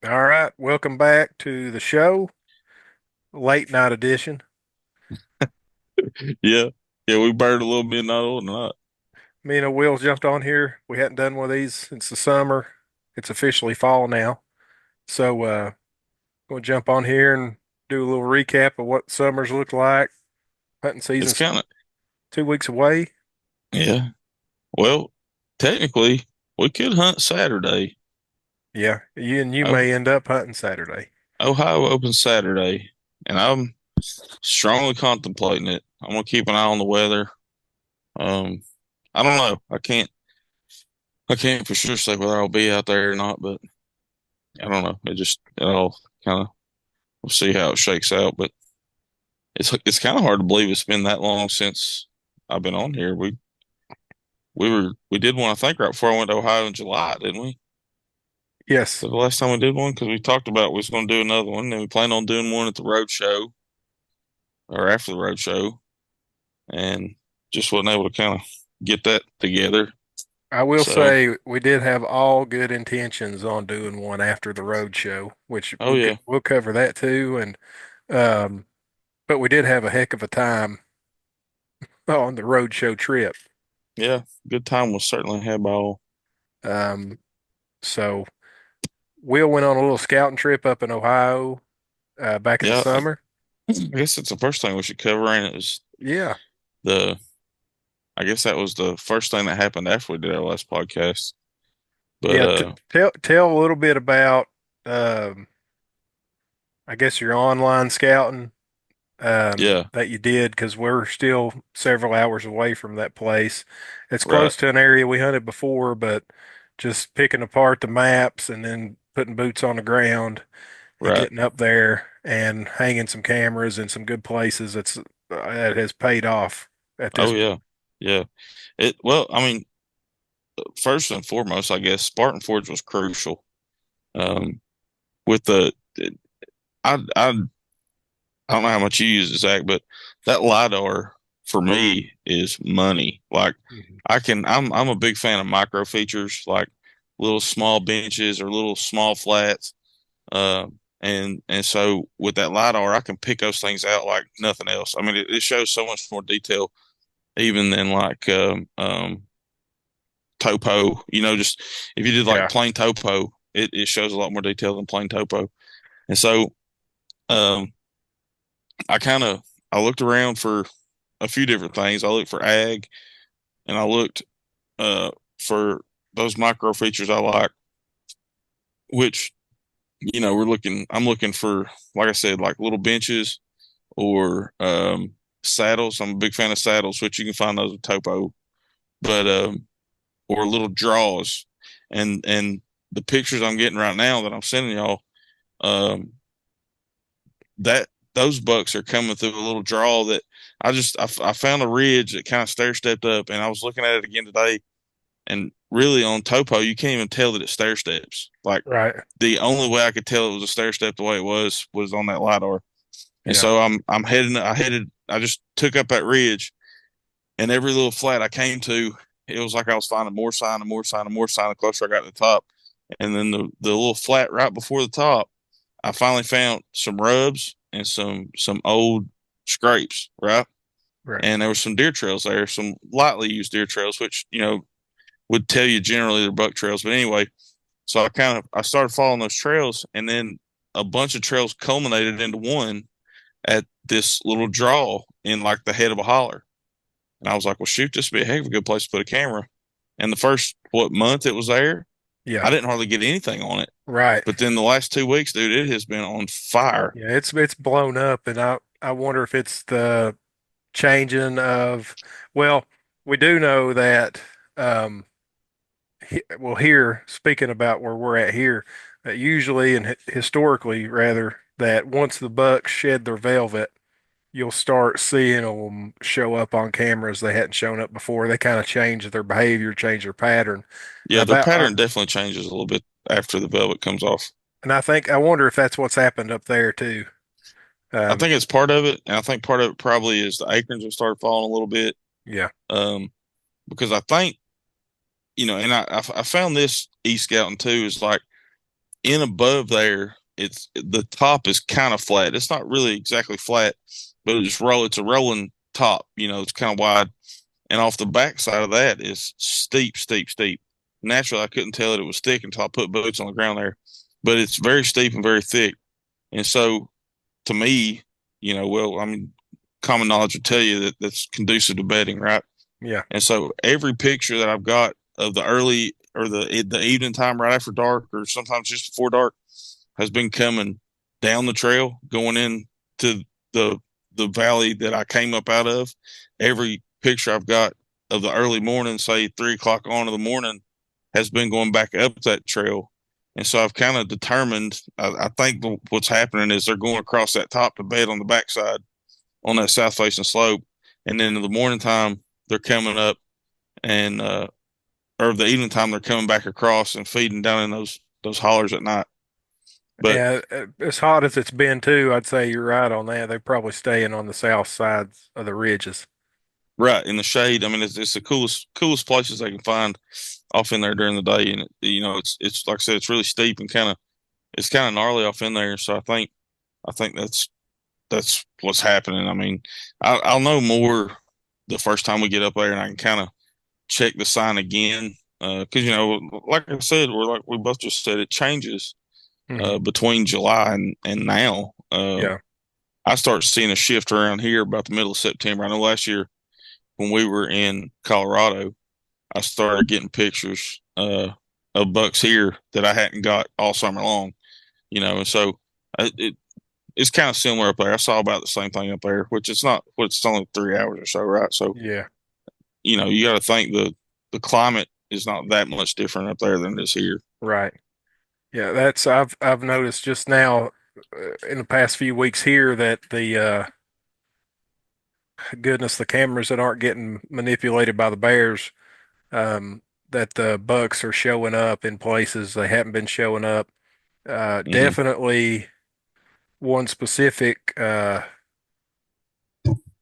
All right, welcome back to the show, late night edition. Yeah. Yeah, we burned a little midnight oil tonight. Me and Will jumped on here. We hadn't done one of these since the summer. It's officially fall now. So going to jump on here and do a little recap of what summers look like. Hunting It's season's kind of, 2 weeks away. yeah. Well, technically, we could hunt Saturday. Yeah, you Oh, may end up hunting Saturday. Ohio opens Saturday, and I'm strongly contemplating it. I'm gonna keep an eye on the weather. Um, I don't know. I can't for sure say whether I'll be out there or not, but I don't know. It all kind of, we'll see how it shakes out. But it's kind of hard to believe it's been that long since I've been on here. We did one, I think, right before I went to Ohio in July, didn't we? Yes. So the last time we did one, because we talked about we was going to do another one, and we planned on doing one at the road show or after the road show, and just wasn't able to kind of get that together. I will So, say we did have all good intentions on doing one after the road show, which oh yeah, we'll cover that too. And um, but we did have a heck of a time on the road show trip. yeah, good time was certainly had by all. Um, so Will went on a little scouting trip up in Ohio back in the Yeah, summer. I guess it's the first thing we should cover, and it was Yeah, the. I guess that was the first thing that happened after we did our last podcast. But yeah. Tell a little bit about um, I guess your online scouting yeah, that you did because we're still several hours away from that place. It's right, close to an area we hunted before, but just picking apart the maps and then putting boots on the ground and right. getting up there and hanging some cameras in some good places. That has paid off at this Oh point. yeah, yeah. Well, I mean, first and foremost, I guess Spartan Forge was crucial. Um, with the I don't know how much you use it, Zach, but that LiDAR for me is money. Like Mhm. I'm a big fan of micro features, like little small benches or little small flats. And so with that LiDAR, I can pick those things out like nothing else. I mean, it shows so much more detail even than like topo. Just if you did like Yeah, plain topo, it shows a lot more detail than plain topo. And so um, I looked around for a few different things. I looked for ag, and I looked uh, for those micro features I like, which I'm looking for, like I said, like little benches or saddles. I'm a big fan of saddles, which you can find those with topo, but or little draws, and the pictures I'm getting right now that I'm sending y'all, um, that those bucks are coming through a little draw that I found a ridge that kind of stair stepped up, and I was looking at it again today, and really on topo you can't even tell that it stair steps. Like right. the only way I could tell it was a stair step the way it was on that lidar. And Yeah, so I just took up that ridge, and every little flat I came to, it was like I was finding more sign and more sign and more sign the closer I got to the top. And then the little flat right before the top, I finally found some rubs and some old scrapes, right? right. And there were some deer trails there, some lightly used deer trails, which would tell you generally they're buck trails. But anyway, so I started following those trails, and then a bunch of trails culminated into one at this little draw in like the head of a holler. And I was like, well, shoot, this would be a heck of a good place to put a camera. And the first month it was there, Yeah, I didn't hardly get anything on it. right. But then the last 2 weeks, dude, it has been on fire. Yeah, it's blown up, and I wonder if it's the changing of well, we do know that well here speaking about where we're at here that usually and historically rather that once the bucks shed their velvet you'll start seeing them show up on cameras they hadn't shown up before. They kind of change their behavior, change their pattern. Yeah, their About pattern definitely changes a little bit after the velvet comes off. and I wonder if that's what's happened up there too. I um think it's part of it, and I think part of it probably is the acorns have started falling a little bit. yeah, Um, because I think, and I found this e scouting too is like in above there, it's the top is kind of flat. It's not really exactly flat, but it's a rolling top, it's kind of wide. And off the back side of that is steep, steep, steep. Naturally, I couldn't tell that it was thick until I put boots on the ground there, but it's very steep and very thick. And so to me, well, I mean, common knowledge would tell you that that's conducive to bedding, right? Yeah. And so every picture that I've got of the early or the evening time right after dark or sometimes just before dark has been coming down the trail going in to the the valley that I came up out of. Every picture I've got of the early morning, say 3 o'clock on in the morning, has been going back up that trail. And so I've kind of determined, I think what's happening is they're going across that top to bed on the backside on that south facing slope. And then in the morning time, they're coming up and, or the evening time, they're coming back across and feeding down in those hollers at night. But Yeah, as hot as it's been too, I'd say you're right on that. They're probably staying on the south sides of the ridges. right in the shade, I mean, it's the coolest places they can find off in there during the day. And it's like I said, it's really steep and it's kind of gnarly off in there. So I think that's what's happening. I mean, I'll know more the first time we get up there, and I can kind of check the sign again. Because like I said, we're like we both just said, it changes Hmm. between July and now. Yeah. I start seeing a shift around here about the middle of September. I know last year when we were in Colorado, I started getting pictures of bucks here that I hadn't got all summer long. And so it's kind of similar up there. I saw about the same thing up there, which it's not, it's only 3 hours or so, right? So, Yeah. you got to think the climate is not that much different up there than it is here. Right. Yeah, that's I've noticed just now in the past few weeks here that the goodness, the cameras that aren't getting manipulated by the bears, that the bucks are showing up in places they haven't been showing up. Hmm. Definitely one specific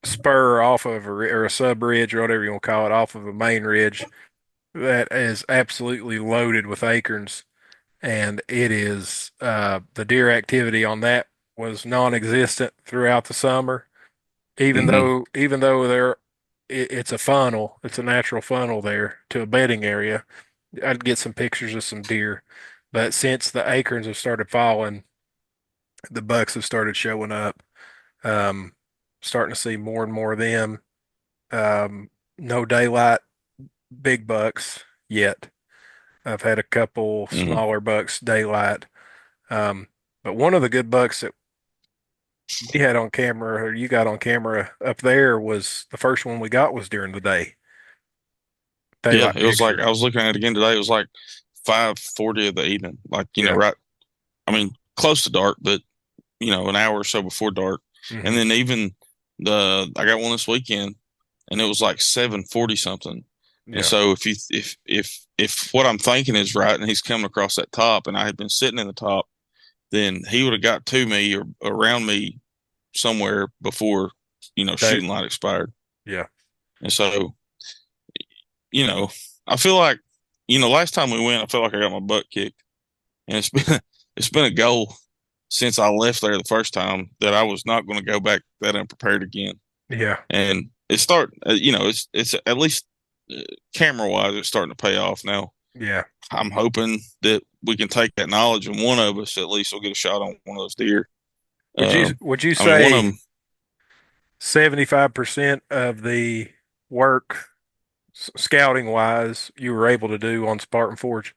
spur off of or a sub ridge or whatever you want to call it, off of a main ridge that is absolutely loaded with acorns, and it is the deer activity on that was non-existent throughout the summer. Hmm. Even though it's a funnel, it's a natural funnel there to a bedding area. I'd get some pictures of some deer, but since the acorns have started falling, the bucks have started showing up. Um, Starting to see more and more of them. No daylight big bucks yet. I've had a couple Hmm. smaller bucks daylight. Um, but one of the good bucks that we had on camera or you got on camera up there was the first one we got was during the day. Yeah, Daylight it was like picture. I was looking at it again today. It was like 5:40 of the evening, like Yeah. right. I mean, close to dark, but an hour or so before dark. And Hmm. then even I got one this weekend, and it was like 7:40 something. And Yeah. so if what I'm thinking is right, and he's coming across that top, and I had been sitting in the top, then he would have got to me or around me somewhere before Day. shooting light expired. Yeah. And so you know, I feel like last time we went, I felt like I got my butt kicked, and it's been a goal since I left there the first time that I was not going to go back that unprepared again. Yeah. And it's at least camera wise, it's starting to pay off now. Yeah. I'm hoping that we can take that knowledge and one of us at least will get a shot on one of those deer. Uh, Would you I mean, one of say them, 75% of the work scouting wise you were able to do on Spartan Forge?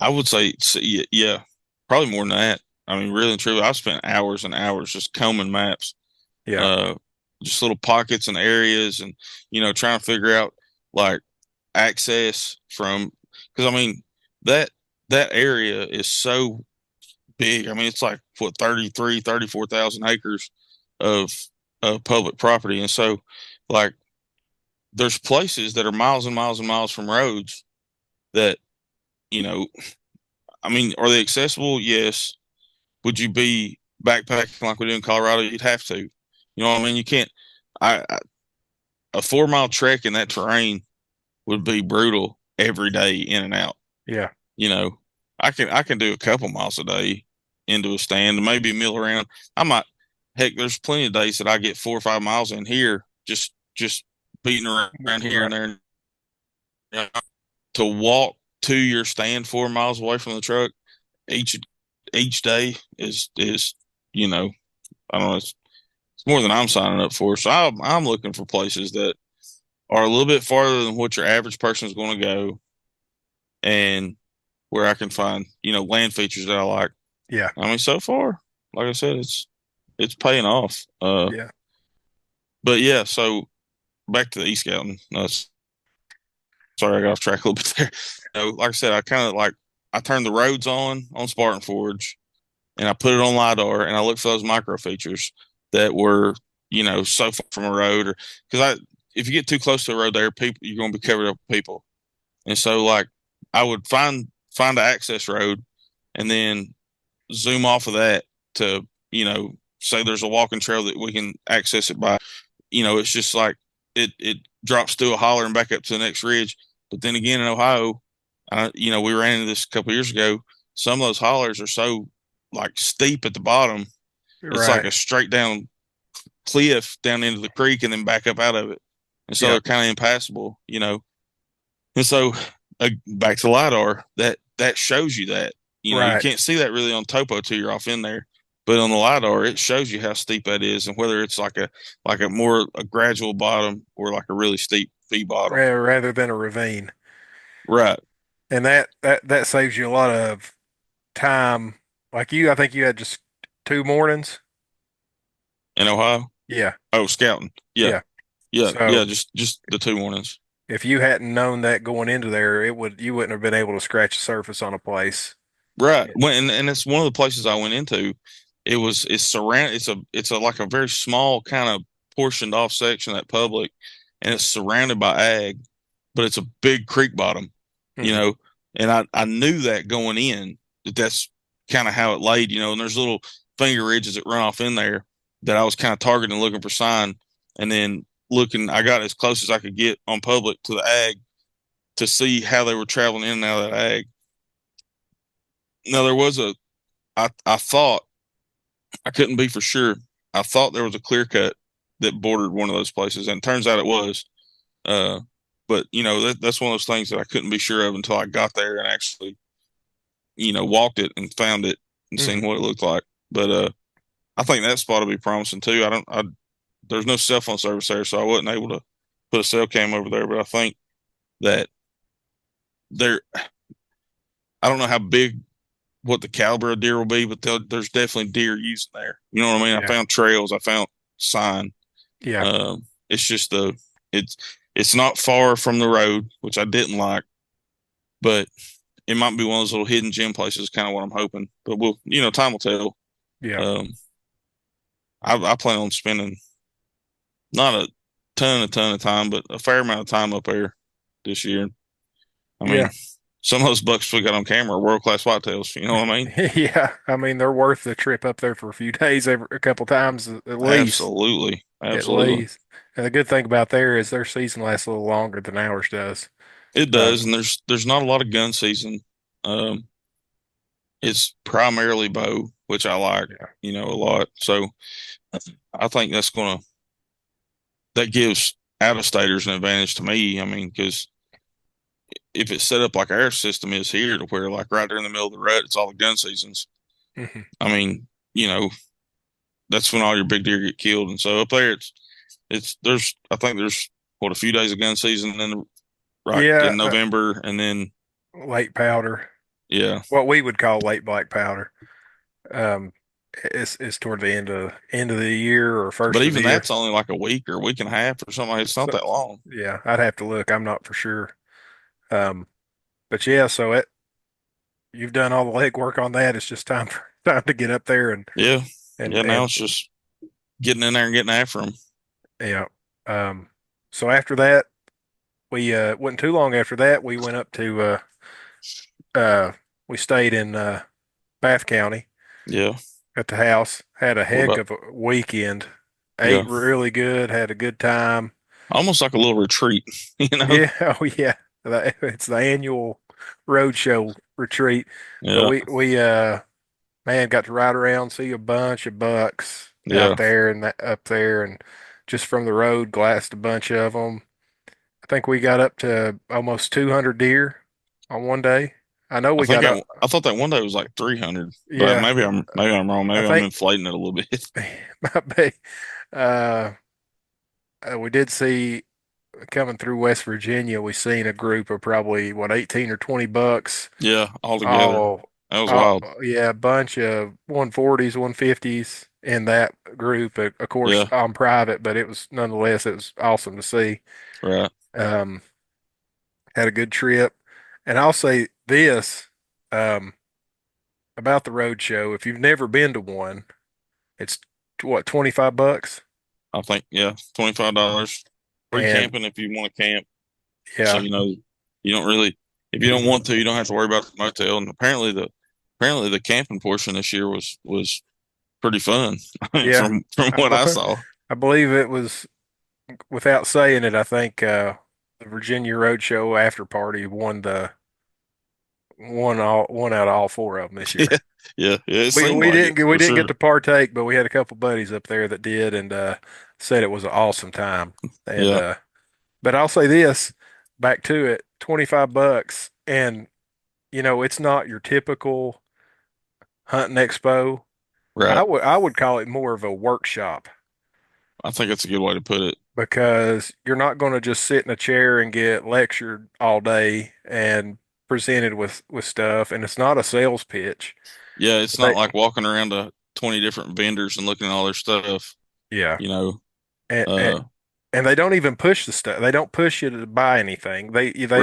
I would say, yeah, probably more than that. I mean, really and truly, I've spent hours and hours just combing maps, Yeah. uh, just little pockets and areas, and trying to figure out like access from because I mean that that area is so big. I mean, it's like what 34,000 acres of public property, and so like there's places that are miles and miles and miles from roads that you know. I mean, are they accessible? Yes. Would you be backpacking like we do in Colorado? You'd have to. You know what I mean? You can't. A 4 mile trek in that terrain would be brutal every day in and out. Yeah. You know, I can do a couple miles a day into a stand, maybe a mill around. I might heck, there's plenty of days that I get 4 or 5 miles in here, just beating around here Right. and there. And, to walk to your stand 4 miles away from the truck each each day is you know I don't know, it's more than I'm signing up for. So I'm looking for places that are a little bit farther than what your average person is going to go, and where I can find land features that I like. Yeah. I mean, so far, like I said, it's paying off. Yeah. But yeah, so back to the e-scouting. Sorry, I got off track a little bit there. Like I said, I turned the roads on Spartan Forge, and I put it on LiDAR, and I looked for those micro features that were, so far from a road, or because if you get too close to a road there, people you're going to be covered up with people, and so like I would find an access road, and then zoom off of that to, say there's a walking trail that we can access it by. It's just like it drops through a holler and back up to the next ridge. But then again, in Ohio, we ran into this a couple of years ago. Some of those hollers are so like steep at the bottom. It's like Right. a straight down cliff down into the creek and then back up out of it. And so Yeah. they're kind of impassable. And so back to LiDAR, that shows you that. You Right. can't see that really on topo till you're off in there. But on the LiDAR, it shows you how steep that is and whether it's like a more a gradual bottom or like a really steep V bottom. Rather than a ravine. Right. And that saves you a lot of time. Like you, I think you had just 2 mornings. In Ohio. Yeah. Oh, scouting. Yeah. Yeah. Yeah. Yeah. So Just the 2 mornings. if you hadn't known that going into there, you wouldn't have been able to scratch the surface on a place. Right. And it's one of the places I went into. It's surrounded. It's a like a very small kind of portioned off section of that public, and it's surrounded by ag, but it's a big creek bottom, you Hmm. know. And I knew that going in that's kind of how it laid, and there's little finger ridges that run off in there that I was kind of targeting, looking for sign, and then looking. I got as close as I could get on public to the ag to see how they were traveling in and out of that ag. Now there was I thought I couldn't be for sure. I thought there was a clear cut that bordered one of those places, and it turns out it was. Uh, but that's one of those things that I couldn't be sure of until I got there and actually, walked it and found it and Hmm. seen what it looked like. But I think that spot will be promising too. There's no cell phone service there, so I wasn't able to put a cell cam over there. But I think that there, I don't know how big what the caliber of deer will be, but there's definitely deer using there. You know what I mean? I Yeah. found trails, I found sign. Yeah. It's just it's it's not far from the road, which I didn't like, but it might be one of those little hidden gem places. Kind of what I'm hoping, but time will tell. Yeah. Um, I plan on spending not a ton of time, but a fair amount of time up there this year. I Yeah. mean, some of those bucks we got on camera are world class whitetails. You know what I mean? Yeah. I mean, they're worth the trip up there for a few days, a couple times at least. Absolutely, At absolutely. least. And the good thing about there is their season lasts a little longer than ours does. It does, Um, and there's not a lot of gun season. Um, it's primarily bow, which I like, yeah. a lot. So I think that gives out of staters an advantage to me. I mean, because if it's set up like our system is here, to where like right there in the middle of the rut, it's all the gun seasons. Hmm. I mean, that's when all your big deer get killed, and so up there, it's there's I think there's what a few days of gun season, and then right Yeah. in November, and then Late powder, yeah. what we would call late black powder. Um, is toward the end of the year or But first of the even year. that's only like a week or a week and a half or something. It's not So, that long. yeah, I'd have to look. I'm not for sure. Um, but yeah, so you've done all the legwork on that. It's just time for time to get up there Yeah. and Yeah. Now and it's just getting in there and getting after them. yeah. Um, so after that, we wasn't too long after that we went up to uh we stayed in Bath County Yeah. at the house. Had a What heck about, of a weekend. yeah. Ate really good. Had a good time. Almost like a little retreat, you know? Yeah. Oh yeah. It's the annual. roadshow retreat. But Yeah, we man got to ride around, see a bunch of bucks out yeah. there and that up there, and just from the road, glassed a bunch of them. I think we got up to almost 200 deer on one day. I know we got up. I thought that one day was like 300, but Yeah, maybe I'm wrong. I Maybe I'm think inflating it a little bit. might be. Uh, we did see coming through West Virginia, we seen a group of probably what 18 or 20 bucks. Yeah, all together. All, That was wild. yeah, a bunch of 140s, 150s in that group. Of course, Yeah, on private, but it was nonetheless it was awesome to see. right. Um, had a good trip, and I'll say this um, about the road show: if you've never been to one, it's what 25 bucks, I think yeah, $25 free and camping if you want to camp. So yeah, you don't really if you don't want to, you don't have to worry about the motel. And apparently the camping portion this year was pretty fun. I mean, yeah. from I, what I be- saw. I believe it was without saying it. I think the Virginia Road Show after party won out of all four of them this Yeah, year. yeah, it We seemed we like it didn't we for didn't get sure. to partake, but we had a couple buddies up there that did, and said it was an awesome time. And Yeah, but I'll say this, back to it, 25 bucks, and it's not your typical hunting expo. right. I would call it more of a workshop I think that's a good way to put it. because you're not going to just sit in a chair and get lectured all day and presented with stuff, and it's not a sales pitch. Yeah, it's They, not like walking around to 20 different vendors and looking at all their stuff, yeah, you know. and, and Uh, and they don't even push the stuff. They don't push you to buy anything. right, They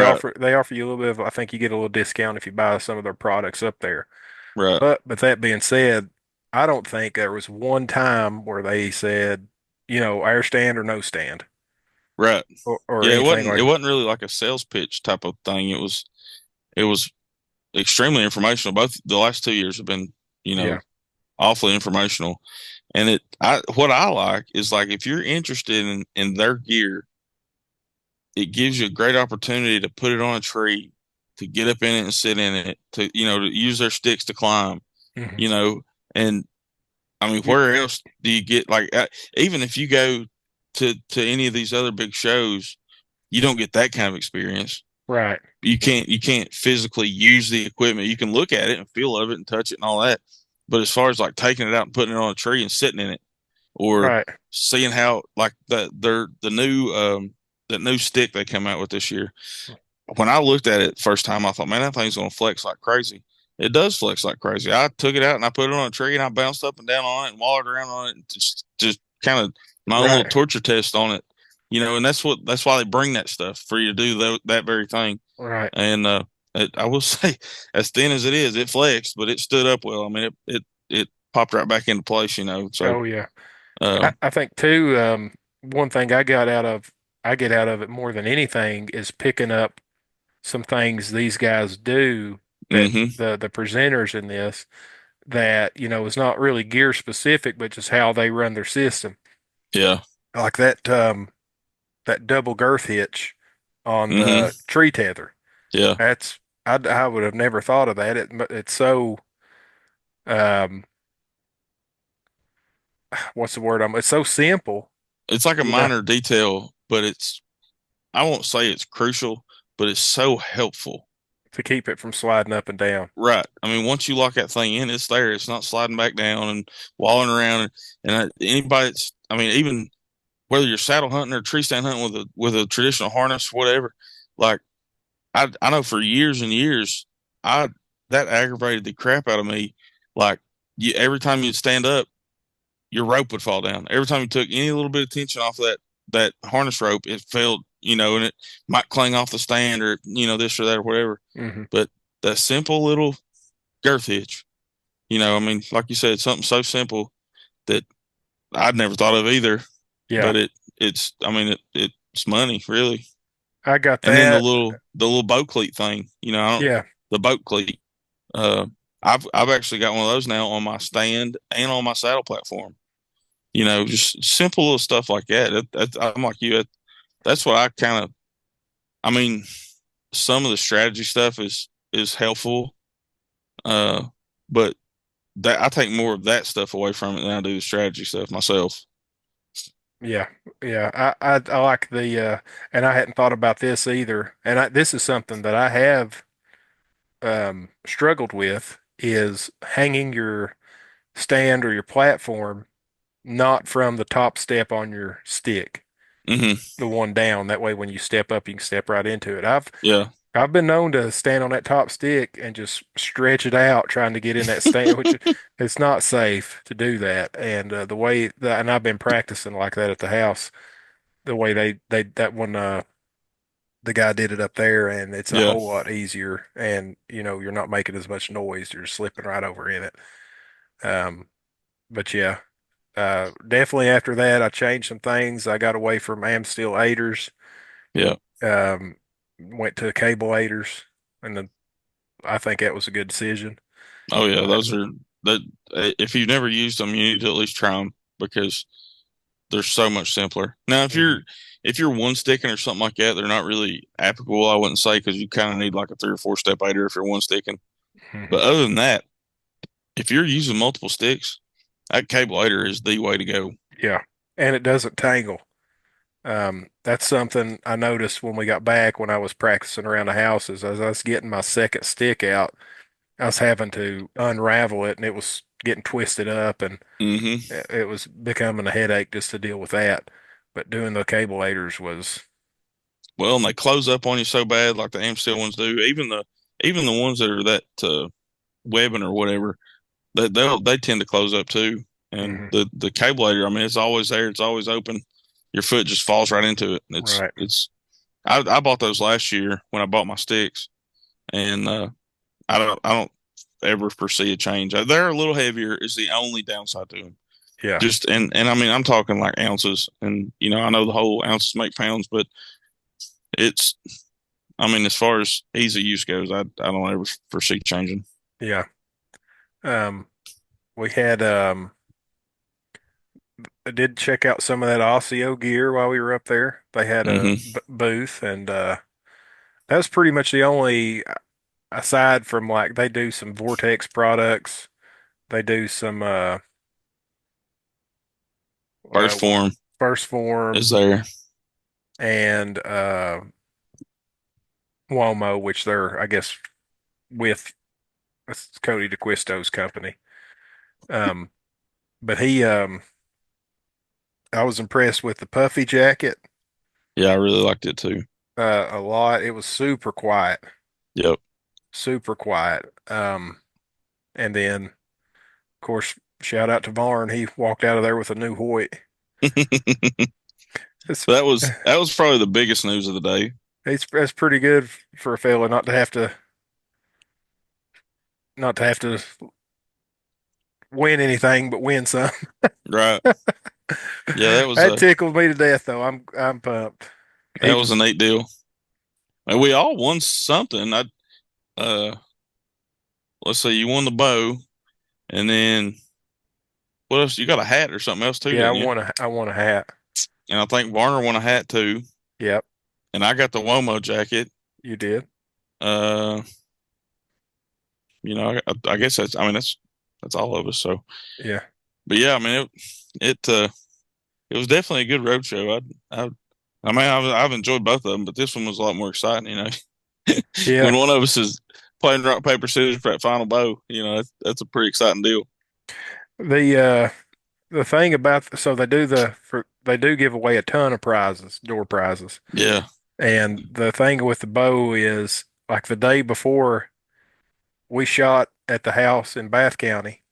offer you a little bit of. I think you get a little discount if you buy some of their products up there. right, But that being said, I don't think there was one time where they said, our stand or no stand right. or Yeah, anything it like. wasn't really like a sales pitch type of thing. It was extremely informational. Both the last 2 years have been, you know, Yeah. awfully informational. And what I like is like if you're interested in their gear, it gives you a great opportunity to put it on a tree, to get up in it and sit in it, to use their sticks to climb, Mhm. you know, and I mean, You- where else do you get like even if you go to any of these other big shows, you don't get that kind of experience. Right. You can't physically use the equipment. You can look at it and feel of it and touch it and all that. But as far as like taking it out and putting it on a tree and sitting in it, or Right. seeing how like the new that new stick they come out with this year. When I looked at it first time, I thought, man, that thing's gonna flex like crazy. It does flex like crazy. I took it out and I put it on a tree and I bounced up and down on it and wallowed around on it and just kind of my own little Right. torture test on it, and that's why they bring that stuff for you to do that very thing. Right. And I will say, as thin as it is, it flexed, but it stood up well. I mean, it popped right back into place. So, Oh yeah. uh, I think too, one thing I get out of it more than anything is picking up some things these guys do that hmm the presenters in this that, is not really gear specific, but just how they run their system. yeah, Like that double girth hitch on hmm the tree tether. yeah. That's I would have never thought of that. It's so um what's the word? It's so simple, It's like a you know, minor detail, but I won't say it's crucial, but it's so helpful. to keep it from sliding up and down. Right. I mean, once you lock that thing in, it's there. It's not sliding back down and walling around. Anybody that's, I mean, even whether you're saddle hunting or tree stand hunting with a traditional harness, whatever, like I know for years and years, I that aggravated the crap out of me. Like every time you'd stand up, your rope would fall down. Every time you took any little bit of tension off that harness rope, it fell, and it might clang off the stand or this or that or whatever. Hmm. But that simple little girth hitch, I mean, like you said, something so simple that I'd never thought of either. Yeah. But it's I mean it's money really. I got And then that. the little boat cleat thing, Yeah. the boat cleat. Uh, I've actually got one of those now on my stand and on my saddle platform. Just simple little stuff like that. I'm like you. That's what I kind of. I mean, some of the strategy stuff is helpful. Uh, but that I take more of that stuff away from it than I do the strategy stuff myself. Yeah, yeah. I like the and I hadn't thought about this either. And this is something that I have struggled with is hanging your stand or your platform not from the top step on your stick, Hmm. the one down. That way, when you step up, you can step right into it. Yeah. I've been known to stand on that top stick and just stretch it out trying to get in that stand, which it's not safe to do that. And the way that, and I've been practicing like that at the house, the way they that one the guy did it up there, and it's a Yeah. whole lot easier. And you're not making as much noise; you're slipping right over in it. Um, but yeah, definitely after that, I changed some things. I got away from Amsteel aiders, Yeah. um, went to cable aiders, and then I think that was a good decision. Oh yeah. Uh, Those are that. If you've never used them, you need to at least try them because they're so much simpler. Now, mhm, if you're one sticking or something like that, they're not really applicable. I wouldn't say because you kind of need like a 3 or 4 step aider if you're one sticking. mhm. But other than that, if you're using multiple sticks, that cable aider is the way to go. Yeah, and it doesn't tangle. That's something I noticed when we got back when I was practicing around the houses. As I was getting my second stick out, I was having to unravel it, and it was getting twisted up, and Hmm. it was becoming a headache just to deal with that. But doing the cable aiders was, Well, and they close up on you so bad, like the Amstel ones do. Even the ones that are that webbing or whatever, they tend to close up too. And mhm, the cable aider, I mean, it's always there, it's always open. Your foot just falls right into it. right. It's I bought those last year when I bought my sticks, and I don't ever foresee a change. They're a little heavier is the only downside to them. Yeah, Just and I mean I'm talking like ounces, and I know the whole ounces make pounds, but it's I mean as far as easy use goes, I don't ever foresee changing. yeah. Um, we had I did check out some of that Osseo gear while we were up there. They had a Hmm. b booth, and that was pretty much the only, aside from like they do some Vortex products, they do some First what form First is Form there. and Womo, which they're I guess with it's Cody DeQuisto's company. Um, but I was impressed with the puffy jacket Yeah, I really liked it too. a lot. It was super quiet, Yep. super quiet. And then of course shout out to Varn. He walked out of there with a new Hoyt. It's That was probably the biggest news of the day. that's pretty good for a fella not to have to win anything but win some. Right. Yeah, That tickled me to death though. I'm pumped. He that was a was neat deal. And we all won something. I uh let's see, you won the bow, and then what else? You got a hat or something else too, yeah, didn't you? I won a hat. And I think Varner won a hat too. Yep, And I got the Womo jacket. you did. Uh, I guess I mean that's all of us. So, Yeah. but yeah, I mean it was definitely a good road show. I mean I've enjoyed both of them, but this one was a lot more exciting. Yeah. When one of us is playing rock paper scissors for that final bow, that's a pretty exciting deal. The the thing about so they do give away a ton of prizes, door prizes. Yeah, And the thing with the bow is like the day before we shot at the house in Bath County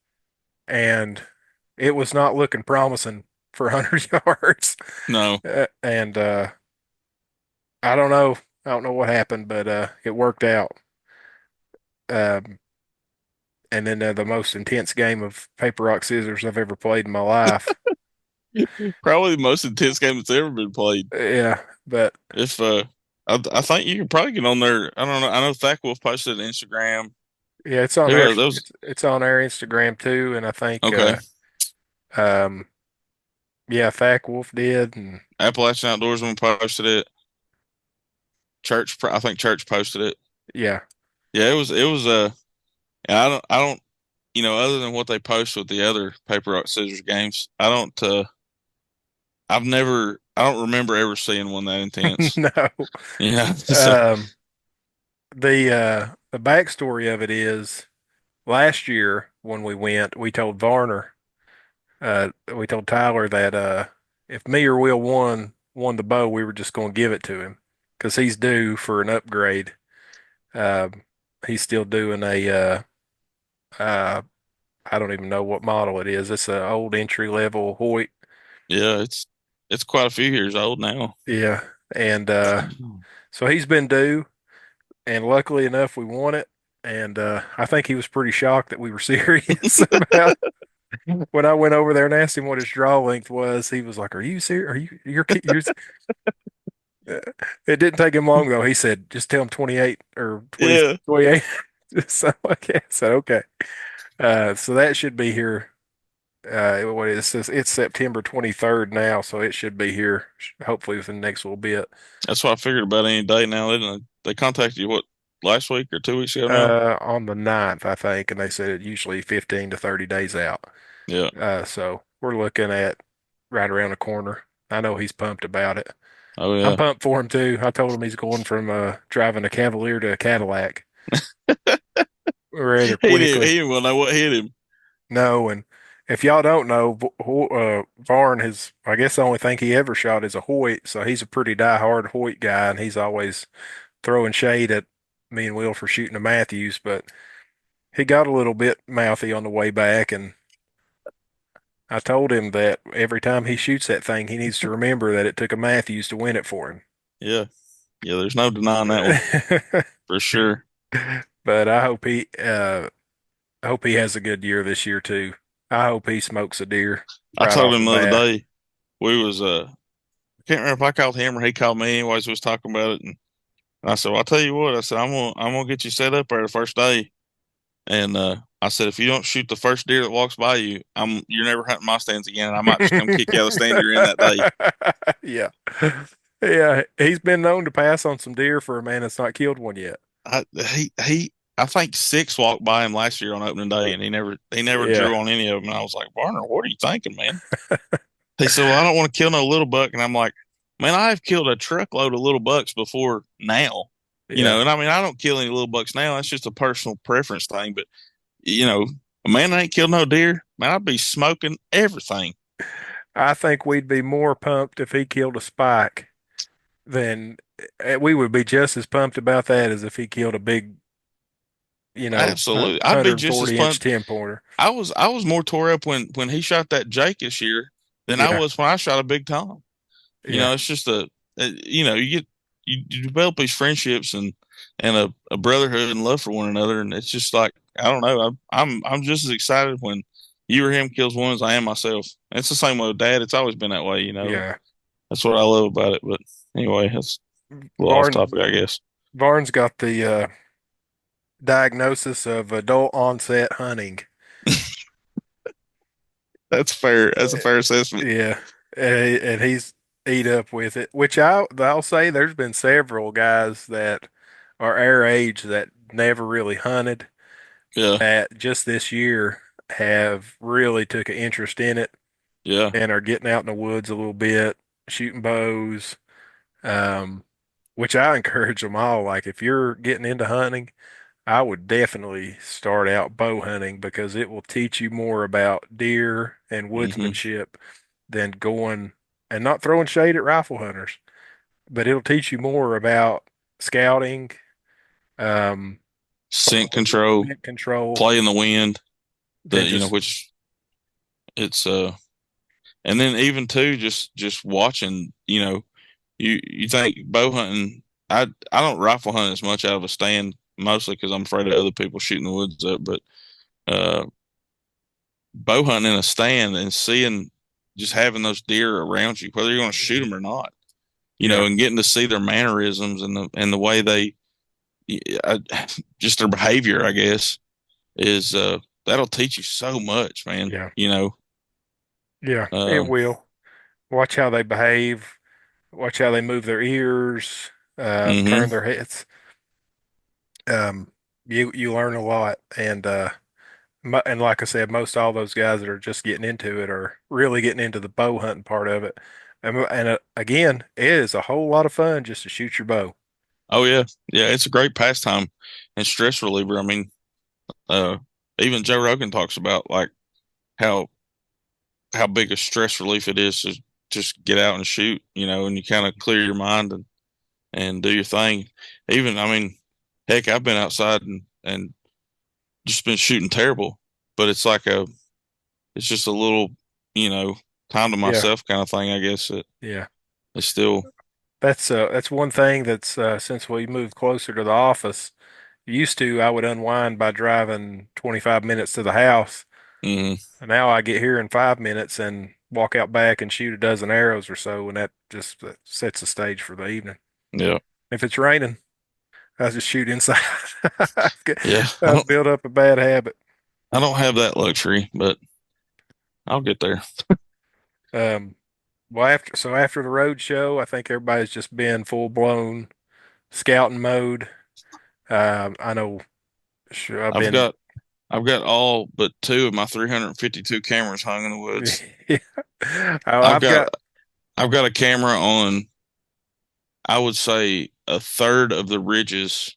and it was not looking promising for 100 yards. no, And I don't know. I don't know what happened, but it worked out. Um, and then the most intense game of paper rock scissors I've ever played in my life. probably the most intense game that's ever been played. Yeah, but If I think you can probably get on there. I don't know. I know Thack Wolf posted on Instagram. yeah, it's on Who there. else? Those It's on our Instagram too, and I think okay. um yeah, Fack Wolf did, and Appalachian Outdoorsman posted it. Church. I think Church posted it. Yeah. Yeah, it was. And I don't. Other than what they post with the other paper rock scissors games, I don't remember ever seeing one that intense. No. Yeah. So Um, the backstory of it is last year when we went, we told Tyler that if me or Will won the bow, we were just going to give it to him because he's due for an upgrade. Um, he's still doing uh, I don't even know what model it is. It's an old entry level Hoyt. yeah, it's quite a few years old now. Yeah, and so he's been due, and luckily enough, we won it. And I think he was pretty shocked that we were serious about. When I went over there and asked him what his draw length was, he was like, "Are you serious? Are you you're?" It didn't take him long though. He said, "Just tell him 28 or 20, Yeah, 28." So I said, "Okay." So that should be here. What it says, it's September 23rd now, so it should be here hopefully within the next little bit. that's what I figured about any day now. They contacted you what last week or 2 weeks ago now? On the 9th, I think, and they said it usually 15 to 30 days out. Yeah. So we're looking at right around the corner. I know he's pumped about it. Oh I'm yeah. pumped for him too. I told him he's going from driving a Cavalier to a Cadillac. Rather He quickly. didn't well know what hit him. No, and if y'all don't know, Varn has, I guess the only thing he ever shot is a Hoyt, so he's a pretty die-hard Hoyt guy, and he's always throwing shade at me and Will for shooting a Matthews, but he got a little bit mouthy on the way back, and I told him that every time he shoots that thing, he needs to remember that it took a Matthews to win it for him. Yeah. Yeah, there's no denying that one for sure. But I hope he has a good year this year too. I hope he smokes a deer I right told off the him the other bat. day we was I can't remember if I called him or he called me anyways, we was talking about it, and I said, well, I'll tell you what, I said, I'm gonna get you set up there the first day. And I said, if you don't shoot the first deer that walks by you, you're never hunting my stands again, and I might just come kick you out of the stand you're in that day. Yeah. Yeah, he's been known to pass on some deer for a man that's not killed one yet. I think six walked by him last year on opening day, and he never Yeah. drew on any of them. And I was like, Varner, what are you thinking, man? He said, well, I don't want to kill no little buck, and I'm like, man, I've killed a truckload of little bucks before now, Yeah. and I mean, I don't kill any little bucks now. That's just a personal preference thing, but you know, a man that ain't killed no deer, man, I'd be smoking everything. I think we'd be more pumped if he killed a spike than we would be just as pumped about that as if he killed a big, Absolutely, I'd be just as 140-inch pumped. 10 pointer. I was more tore up when he shot that Jake this year than I Yeah. was when I shot a big Tom. Yeah. It's just you develop these friendships and a brotherhood and love for one another, and it's just like I don't know. I'm just as excited when you or him kills one as I am myself. It's the same way with Dad. It's always been that way. Yeah. That's what I love about it. But anyway, that's a little off Varn topic, I guess. Varn's got the diagnosis of adult onset hunting. That's fair. That's a fair assessment. Yeah, and he's eat up with it. Which I'll say there's been several guys that are our age that never really hunted Yeah, that just this year have really took an interest in it yeah. and are getting out in the woods a little bit, shooting bows. Um, which I encourage them all. Like if you're getting into hunting, I would definitely start out bow hunting because it will teach you more about deer and hmm woodsmanship than going and not throwing shade at rifle hunters, but it'll teach you more about scouting, um, Scent control, scent control play in the wind. than just, Which it's and then even too, just watching. You think bow hunting. I don't rifle hunt as much out of a stand, mostly because I'm afraid of other people shooting the woods up. But uh, bow hunting in a stand and seeing just having those deer around you, whether you're going to shoot them or not, yeah, and getting to see their mannerisms and the way they I, just their behavior, I guess, is that'll teach you so much, man. yeah, yeah, it Um, will. Watch how they behave, watch how they move their ears. Hmm. turn their heads. Um, you learn a lot, and and like I said, most all those guys that are just getting into it are really getting into the bow hunting part of it. And again, it is a whole lot of fun just to shoot your bow. Oh yeah, yeah. It's a great pastime and stress reliever. I mean, uh, even Joe Rogan talks about like how big a stress relief it is to just get out and shoot, and you kind of clear your mind and do your thing. Even, I mean, heck, I've been outside and just been shooting terrible, but it's just a little, you know, time to Yeah, myself kind of thing, I guess. yeah. It's still, That's one thing that's since we moved closer to the office. Used to, I would unwind by driving 25 minutes to the house. mm, And now I get here in 5 minutes and walk out back and shoot a dozen arrows or so, and that just sets the stage for the evening. yeah, If it's raining, I just shoot inside. yeah. I've built up a bad habit. I don't have that luxury, but I'll get there. Um, well, after the road show, I think everybody's just been full blown scouting mode. I know, sure, I've I've been. got, I've got all but two of my 352 cameras hung in the woods. Oh, I've I've got, got, I've got a camera on, I would say a third of the ridges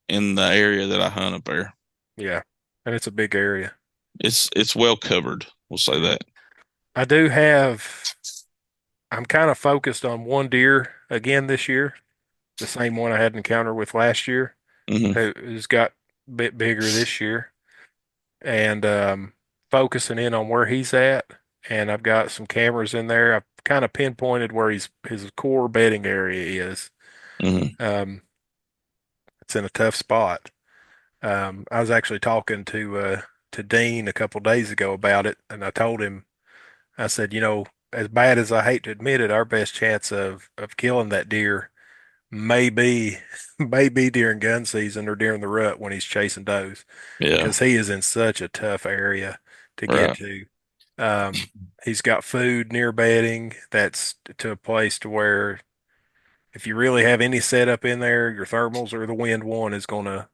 in the area that I hunt up there. yeah, and it's a big area. It's well covered. We'll say Yeah. that. I do have. I'm kind of focused on one deer again this year, the same one I had an encounter with last year, Hmm. who's got a bit bigger this year, and focusing in on where he's at. And I've got some cameras in there. I've kind of pinpointed where his core bedding area is. Hmm. Um, it's in a tough spot. I was actually talking to Dean a couple days ago about it, and I told him, I said, as bad as I hate to admit it, our best chance of killing that deer may be may be during gun season or during the rut when he's chasing does, Yeah. because he is in such a tough area to get Right. to. Um, he's got food near bedding that's to a place to where if you really have any setup in there, your thermals or the wind one is gonna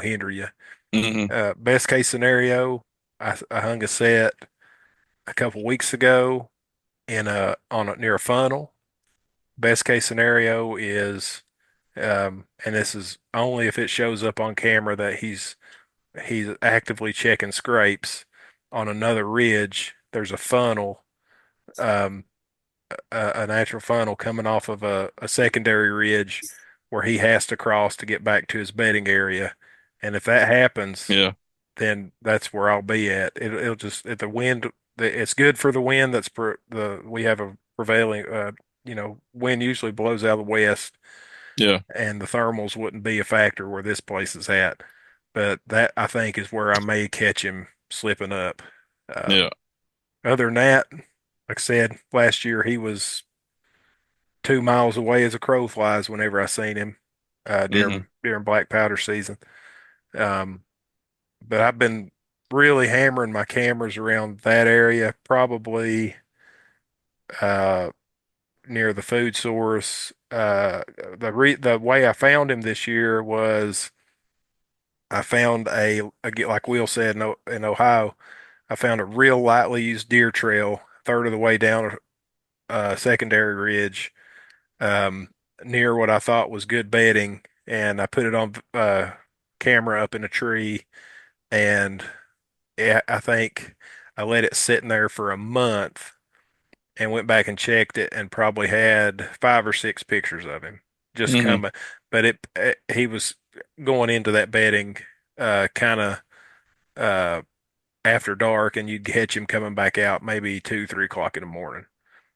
hinder you. Hmm. Best case scenario, I hung a set a couple weeks ago near a funnel. Best case scenario is, and this is only if it shows up on camera that he's actively checking scrapes on another ridge. There's a funnel, um, a natural funnel coming off of a secondary ridge where he has to cross to get back to his bedding area. And if that happens, Yeah. then that's where I'll be at. It'll just if the wind, it's good for the wind. We have a prevailing, wind usually blows out of the west, Yeah. and the thermals wouldn't be a factor where this place is at. But that I think is where I may catch him slipping up. Yeah. Um, Other than that, like I said, last year he was 2 miles away as a crow flies whenever I seen him Hmm. during black powder season. Um, but I've been really hammering my cameras around that area, probably uh, near the food source. The way I found him this year was I found like Will said in Ohio, I found a real lightly used deer trail, a third of the way down a secondary ridge, um, near what I thought was good bedding, and I put it on camera up in a tree, and I think I let it sit in there for a month and went back and checked it and probably had 5 or 6 pictures of him just Hmm. coming. But he was going into that bedding kind of uh, after dark, and you'd catch him coming back out maybe 2, 3 o'clock in the morning.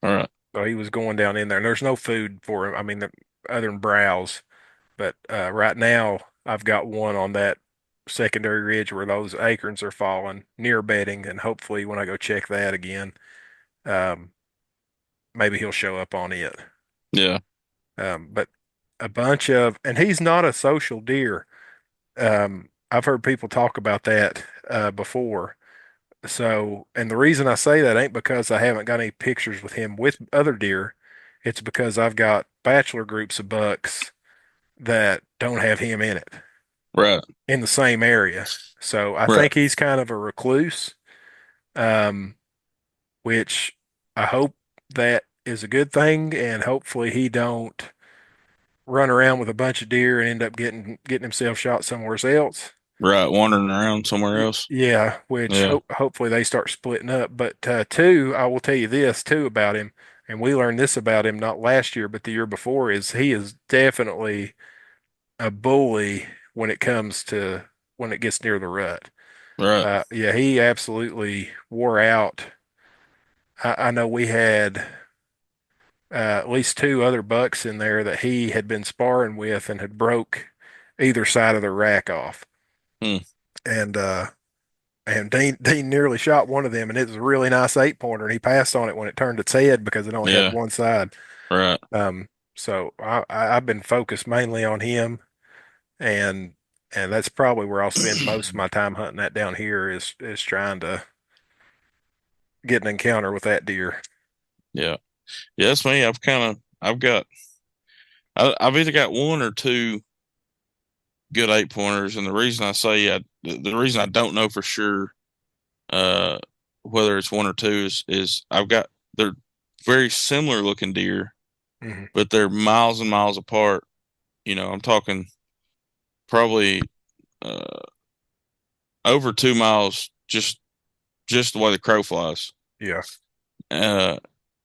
All right. So he was going down in there, and there's no food for him. I mean, other than browse. But right now, I've got one on that secondary ridge where those acorns are falling near bedding, and hopefully, when I go check that again, um, maybe he'll show up on it. Yeah. But and he's not a social deer. I've heard people talk about that before. So, and the reason I say that ain't because I haven't got any pictures with him with other deer. it's because I've got bachelor groups of bucks that don't have him in it Right. in the same area. So I Right. think he's kind of a recluse, um, which I hope that is a good thing, and hopefully he don't run around with a bunch of deer and end up getting himself shot somewhere else. Right. Wandering around somewhere else. Yeah, which Yeah. hopefully they start splitting up. But two, I will tell you this too about him, and we learned this about him not last year, but the year before, is he is definitely a bully when it comes to when it gets near the rut. Right. Yeah, he absolutely wore out. I know we had at least two other bucks in there that he had been sparring with and had broke either side of the rack off. Hmm. And Dean nearly shot one of them, and it was a really nice 8 pointer, and he passed on it when it turned its head because it only had Yeah. one side. Right. So I've been focused mainly on him, and that's probably where I'll spend most of my time hunting that down here is trying to get an encounter with that deer. Yeah. Yeah. That's me. I've either got one or two good 8 pointers. And the reason I say the reason I don't know for sure, uh, whether it's one or two is they're very similar looking deer, Hmm. but they're miles and miles apart. I'm talking probably, uh, over 2 miles, just the way the crow flies. Yeah. Uh,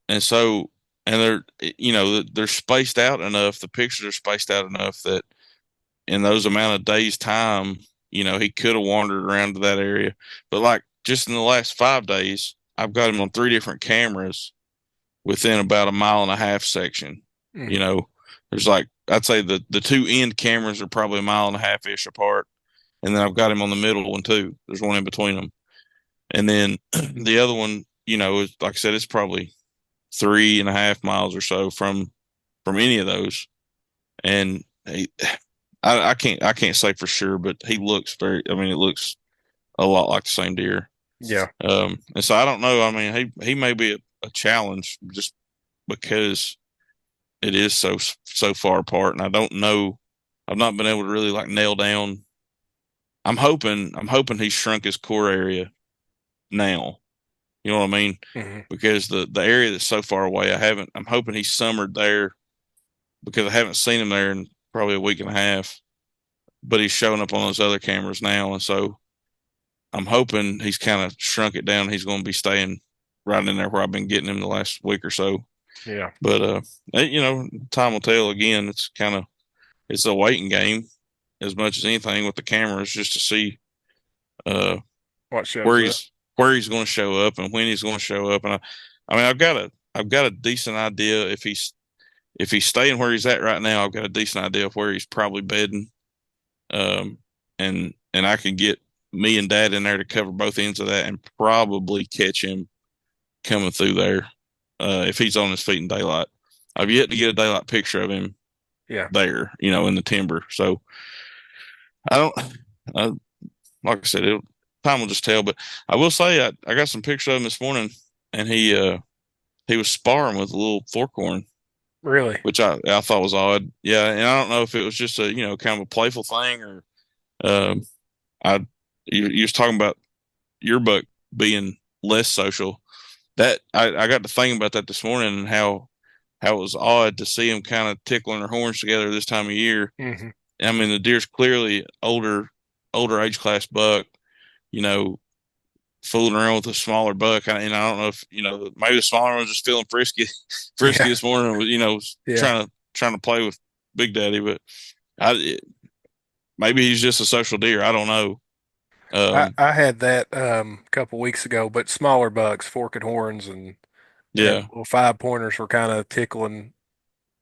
and so, and they're spaced out enough. The pictures are spaced out enough that in those amount of days time, he could have wandered around to that area. But like just in the last 5 days, I've got him on three different cameras within about a mile and a half section. You Hmm. know, there's like I'd say the two end cameras are probably a mile and a half ish apart, and then I've got him on the middle one too. There's one in between them, and then the other one, is like I said, it's probably 3.5 miles or so from any of those. And I can't say for sure, but he looks very. I mean, it looks a lot like the same deer. Yeah. And so I don't know. I mean, he may be a challenge just because it is so far apart, and I don't know. I've not been able to really like nail down. I'm hoping he's shrunk his core area now. You know what I mean? Hmm. Because the area that's so far away, I haven't. I'm hoping he's summered there because I haven't seen him there in probably a week and a half. But he's showing up on those other cameras now, and so I'm hoping he's kind of shrunk it down. He's going to be staying right in there where I've been getting him the last week or so. Yeah. But time will tell. Again, it's a waiting game as much as anything with the cameras, just to see uh, What where shows up? he's going to show up and when he's going to show up. And I mean, I've got a decent idea if he's staying where he's at right now. I've got a decent idea of where he's probably bedding. Um, and I can get me and Dad in there to cover both ends of that and probably catch him coming through there, if he's on his feet in daylight. I've yet to get a daylight picture of him Yeah. there, in the timber. So I don't, I, like I said, time will just tell. But I will say, I got some pictures of him this morning, and he was sparring with a little forkhorn, Really? which I thought was odd. Yeah, and I don't know if it was just a kind of a playful thing or um, I you was talking about your buck being less social. That I got to thinking about that this morning and how it was odd to see them kind of tickling their horns together this time of year. Hmm. I mean, the deer's clearly older age class buck, you know, fooling around with a smaller buck. And I don't know if maybe the smaller one was just feeling frisky, frisky Yeah. this morning. Was Yeah. trying to play with Big Daddy, but maybe he's just a social deer. I don't know. Um, I had that a couple weeks ago, but smaller bucks, forked horns, and yeah, little 5 pointers were kind of right, tickling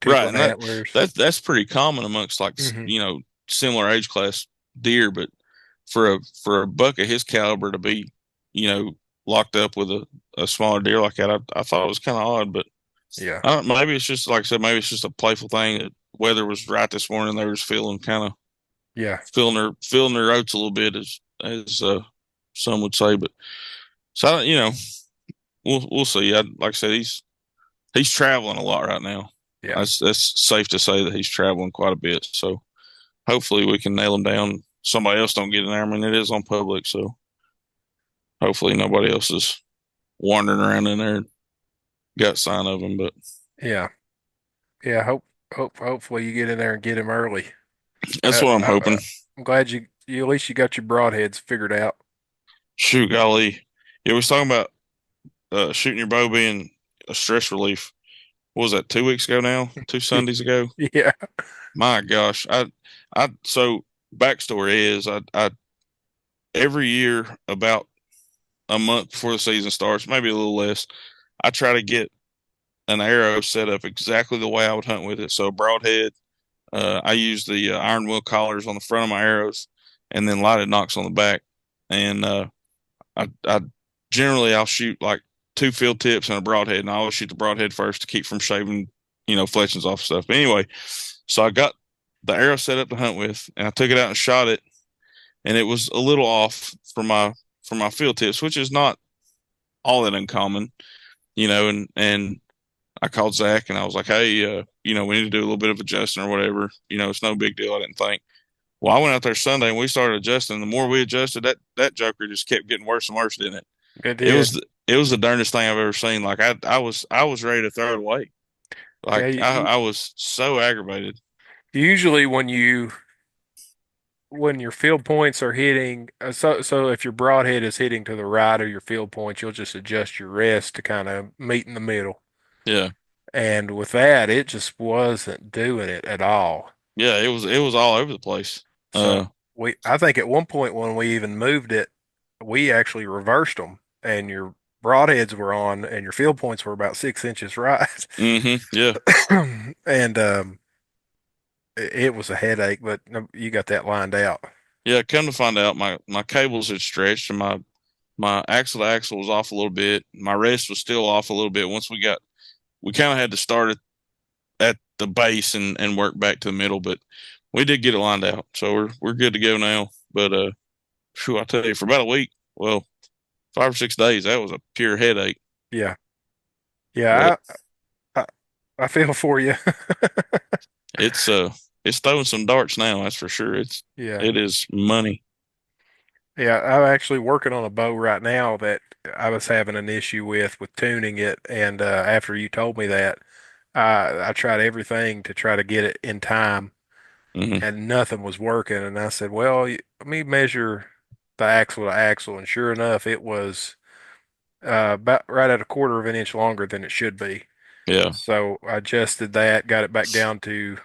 and that antlers. that's pretty common amongst like Hmm. similar age class deer, but for a buck of his caliber to be you know locked up with a smaller deer like that, I thought it was kind of odd, but Yeah. I don't, maybe it's just like I said, maybe it's just a playful thing. That weather was right this morning; they were just feeling kind of Yeah. feeling their oats a little bit, as some would say. But so we'll see. Like I said, He's traveling a lot right now. Yeah. That's safe to say that he's traveling quite a bit. So hopefully we can nail him down. Somebody else don't get in there. I mean, it is on public, so hopefully nobody else is wandering around in there and got sign of him. But Yeah. Yeah. Hopefully you get in there and get him early. that's what I'm hoping. I'm glad you at least you got your broadheads figured out. Shoot, golly. Yeah, we was talking about shooting your bow being a stress relief. What was that, 2 weeks ago now? Two Sundays ago? Yeah. My gosh. So backstory is I every year about a month before the season starts, maybe a little less, I try to get an arrow set up exactly the way I would hunt with it. So broadhead, I use the iron wheel collars on the front of my arrows and then lighted nocks on the back. And I generally I'll shoot like two field tips and a broadhead, and I always shoot the broadhead first to keep from shaving, fletchings off stuff. But anyway, so I got the arrow set up to hunt with, and I took it out and shot it, and it was a little off for my field tips, which is not all that uncommon, and I called Zach and I was like, hey, we need to do a little bit of adjusting or whatever. It's no big deal. I didn't think. Well, I went out there Sunday and we started adjusting. The more we adjusted, that joker just kept getting worse and worse, didn't it? It It did. was it was the darndest thing I've ever seen. Like I was ready to throw it away. Yeah. Like I was so aggravated. Usually when your field points are hitting, so if your broadhead is hitting to the right of your field points, you'll just adjust your rest to kind of meet in the middle. Yeah, And with that, it just wasn't doing it at all. yeah. It was all over the place. So I think at one point when we even moved it, we actually reversed them, and your broadheads were on, and your field points were about 6 inches right. Yeah, And it was a headache, but no, you got that lined out. yeah. Come to find out, my cables had stretched and my axle to axle was off a little bit. My rest was still off a little bit. We kind of had to start at the base and work back to the middle, but we did get it lined out, so we're good to go now. But I tell you, for about a week, well, 5 or 6 days, that was a pure headache. Yeah, But yeah, I I feel for you. it's it's throwing some darts now, that's for sure. Yeah, it is money. yeah. I'm actually working on a bow right now that I was having an issue with tuning it, and after you told me that, I tried everything to try to get it in time, Hmm. and nothing was working. And I said, well, let me measure the axle to axle, and sure enough, it was about right at a quarter of an inch longer than it should be. Yeah. So I adjusted that, got it back down to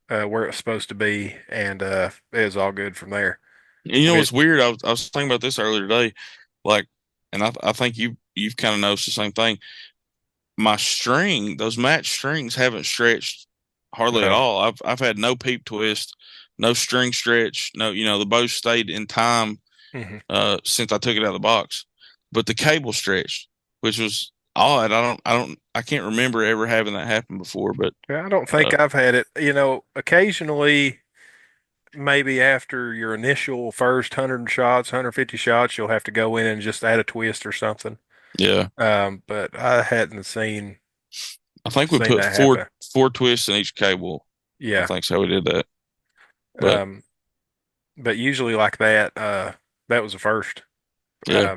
where it was supposed to be, and it was all good from there. And you know It, what's weird? I was thinking about this earlier today, like, and I think you've kind of noticed the same thing. My string, those match strings haven't stretched hardly at no. all. I've had no peep twist, no string stretch, no, the bow stayed in time Hmm. since I took it out of the box. But the cable stretched, which was odd. I can't remember ever having that happen before, but I don't uh, think I've had it. Occasionally, maybe after your initial first 100 shots, 150 shots, you'll have to go in and just add a twist or something. yeah, But I hadn't I think we seen put that four happen. four twists in each cable. I Yeah. think so. We did that, but Um, but usually like that, that was the first. yeah,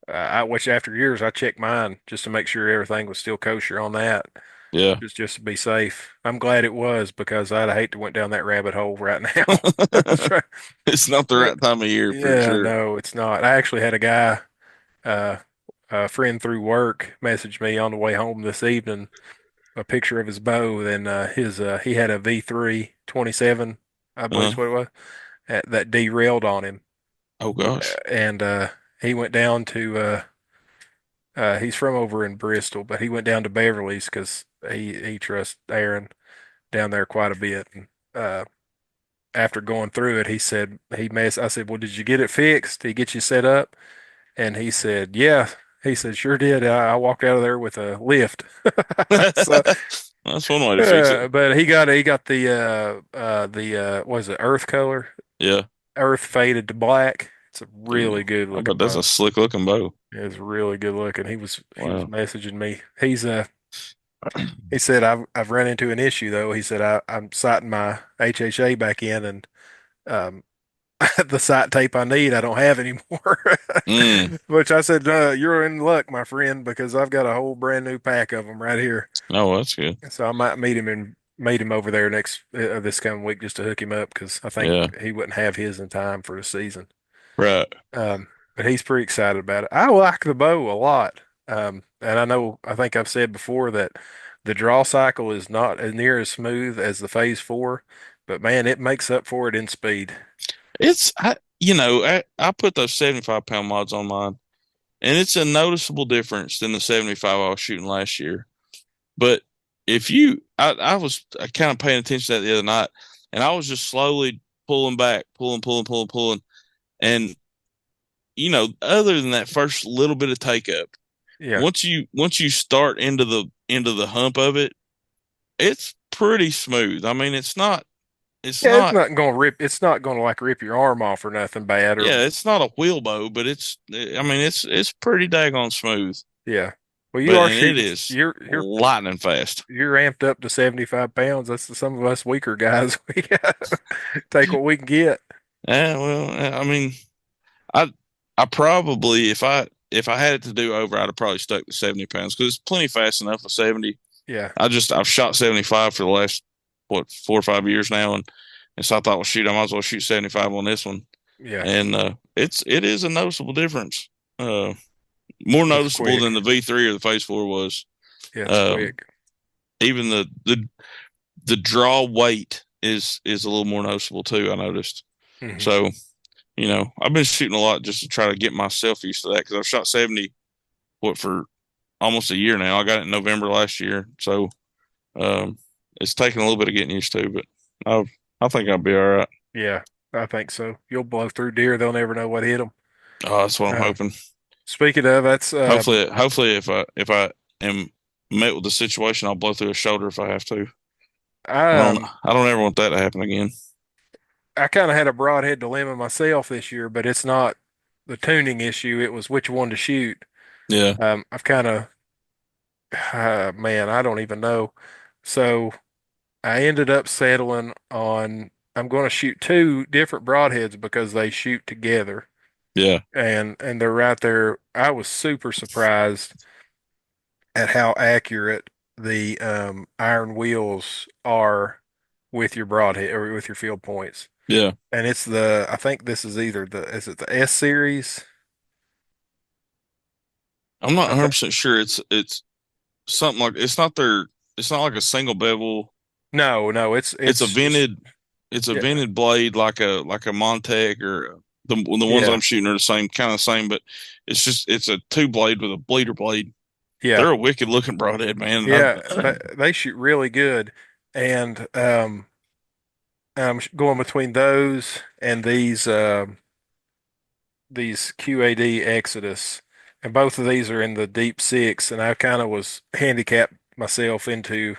Um, which after years, I checked mine just to make sure everything was still kosher on that, yeah. just to be safe. I'm glad it was because I'd hate to went down that rabbit hole right now. Try- It's not the right time of year for Yeah, sure. no, it's not. I actually had a guy, uh, a friend through work, message me on the way home this evening, a picture of his bow. And he had a V3 27, I believe is Uh, what it was, that derailed on him. oh gosh. And he went down to he's from over in Bristol, but he went down to Beverly's because he trusts Aaron down there quite a bit. And after going through it, he said I said, "Well, did you get it fixed? Did he get you set up?" And he said, "Yeah." He said, "Sure did. I walked out of there with a lift." So, That's one way to fix it. but he got the what is it, earth color, Yeah, earth faded to black. It's a yeah. really good I bet looking that's a bow. slick looking bow. It was really good looking. He was Wow. messaging me. He's He said, I've run into an issue though. He said, I'm sighting my HHA back in and um, the sight tape I need, I don't have anymore. Mm. Which I said, you're in luck, my friend, because I've got a whole brand new pack of them right here. Oh, that's good. So I might meet him over there next this coming week just to hook him up because I think Yeah. he wouldn't have his in time for the season. Right. But he's pretty excited about it. I like the bow a lot. And I think I've said before that the draw cycle is not as near as smooth as the Phase 4, but man, it makes up for it in speed. I put those 75 pound mods on mine, and it's a noticeable difference than the 75 I was shooting last year. But I was kind of paying attention to that the other night, and I was just slowly pulling back, pulling. And, other than that first little bit of take up, Yeah. once you start into the hump of it, it's pretty smooth. I mean, it's Yeah, not, it's not gonna like rip your arm off or nothing bad or yeah, it's not a wheel bow, but I mean, it's pretty daggone smooth. yeah. Well, you But are and it shooting is you're lightning fast. you're amped up to 75 pounds. That's some of us weaker guys. We gotta take what we can get. Yeah, well, I mean, I I probably if I had it to do over, I'd have probably stuck to 70 pounds because it's plenty fast enough for 70. Yeah, I've shot 75 for the last what 4 or 5 years now, and so I thought, well, shoot, I might as well shoot 75 on this one, yeah. and it is a noticeable difference, uh, more It's noticeable quick. than the V3 or the Phase 4 was. Yeah, it's Um, quick. even the draw weight is a little more noticeable too. I noticed. Hmm. So I've been shooting a lot just to try to get myself used to that because I've shot 70 for almost a year now. I got it in November last year, so um, it's taken a little bit of getting used to, but I I think I'll be all right. Yeah, I think so. You'll blow through deer; they'll never know what hit them. Oh, that's what I'm Uh, hoping. Speaking of, that's Hopefully, if I am met with the situation, I'll blow through a shoulder if I have to. I I don't I don't ever want that to happen again. I kind of had a broadhead dilemma myself this year, but it's not the tuning issue. It was which one to shoot. Yeah, I've kind of, man, I don't even know. So I ended up settling on I'm going to shoot two different broadheads because they shoot together, yeah, and they're right there. I was super surprised at how accurate the iron wheels are with your broadhead or with your field points. yeah. And I think this is either is it the S series? I'm not I th 100% sure. It's something like it's not like a single bevel. no, no, It's a it's vented it's a yeah, vented blade like a Montec or the ones yeah, I'm shooting are the same kind of same, but it's a two blade with a bleeder blade. yeah, They're a wicked looking broadhead, man. yeah. They shoot really good, and I'm going between those and these QAD Exodus, and both of these are in the deep six, and I kind of was handicapped myself into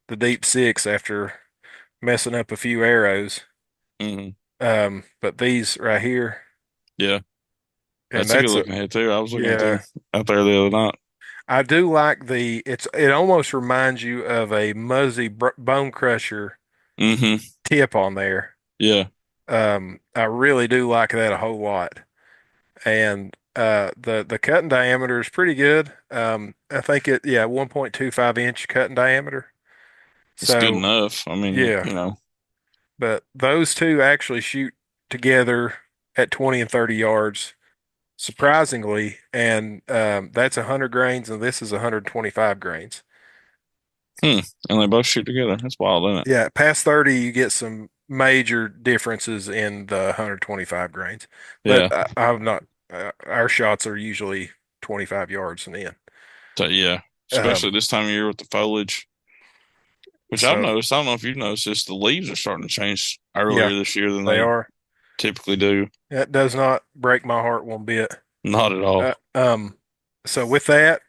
the deep six after messing up a few arrows. Hmm. But these right here, Yeah, and that's a good that's a looking head too. I was looking at them yeah. out there the other night. I do like it almost reminds you of a Muzzy Bone Crusher Hmm. tip on there. Yeah, I really do like that a whole lot. And the cutting diameter is pretty good. I think 1.25 inch cutting diameter. it's good So enough. I mean, yeah, but those two actually shoot together at 20 and 30 yards, surprisingly, and that's 100 grains, and this is 125 grains. hmm. And they both shoot together. That's wild, isn't it? Yeah, past 30, you get some major differences in the 125 grains. But Yeah. I'm not, our shots are usually 25 yards and in. So yeah, Um, especially this time of year with the foliage, which I've so, noticed. I don't know if you've noticed this. The leaves are starting to change yeah, earlier this year than they they are. typically do. That does not break my heart one bit. Not at all. Uh, um, so with that,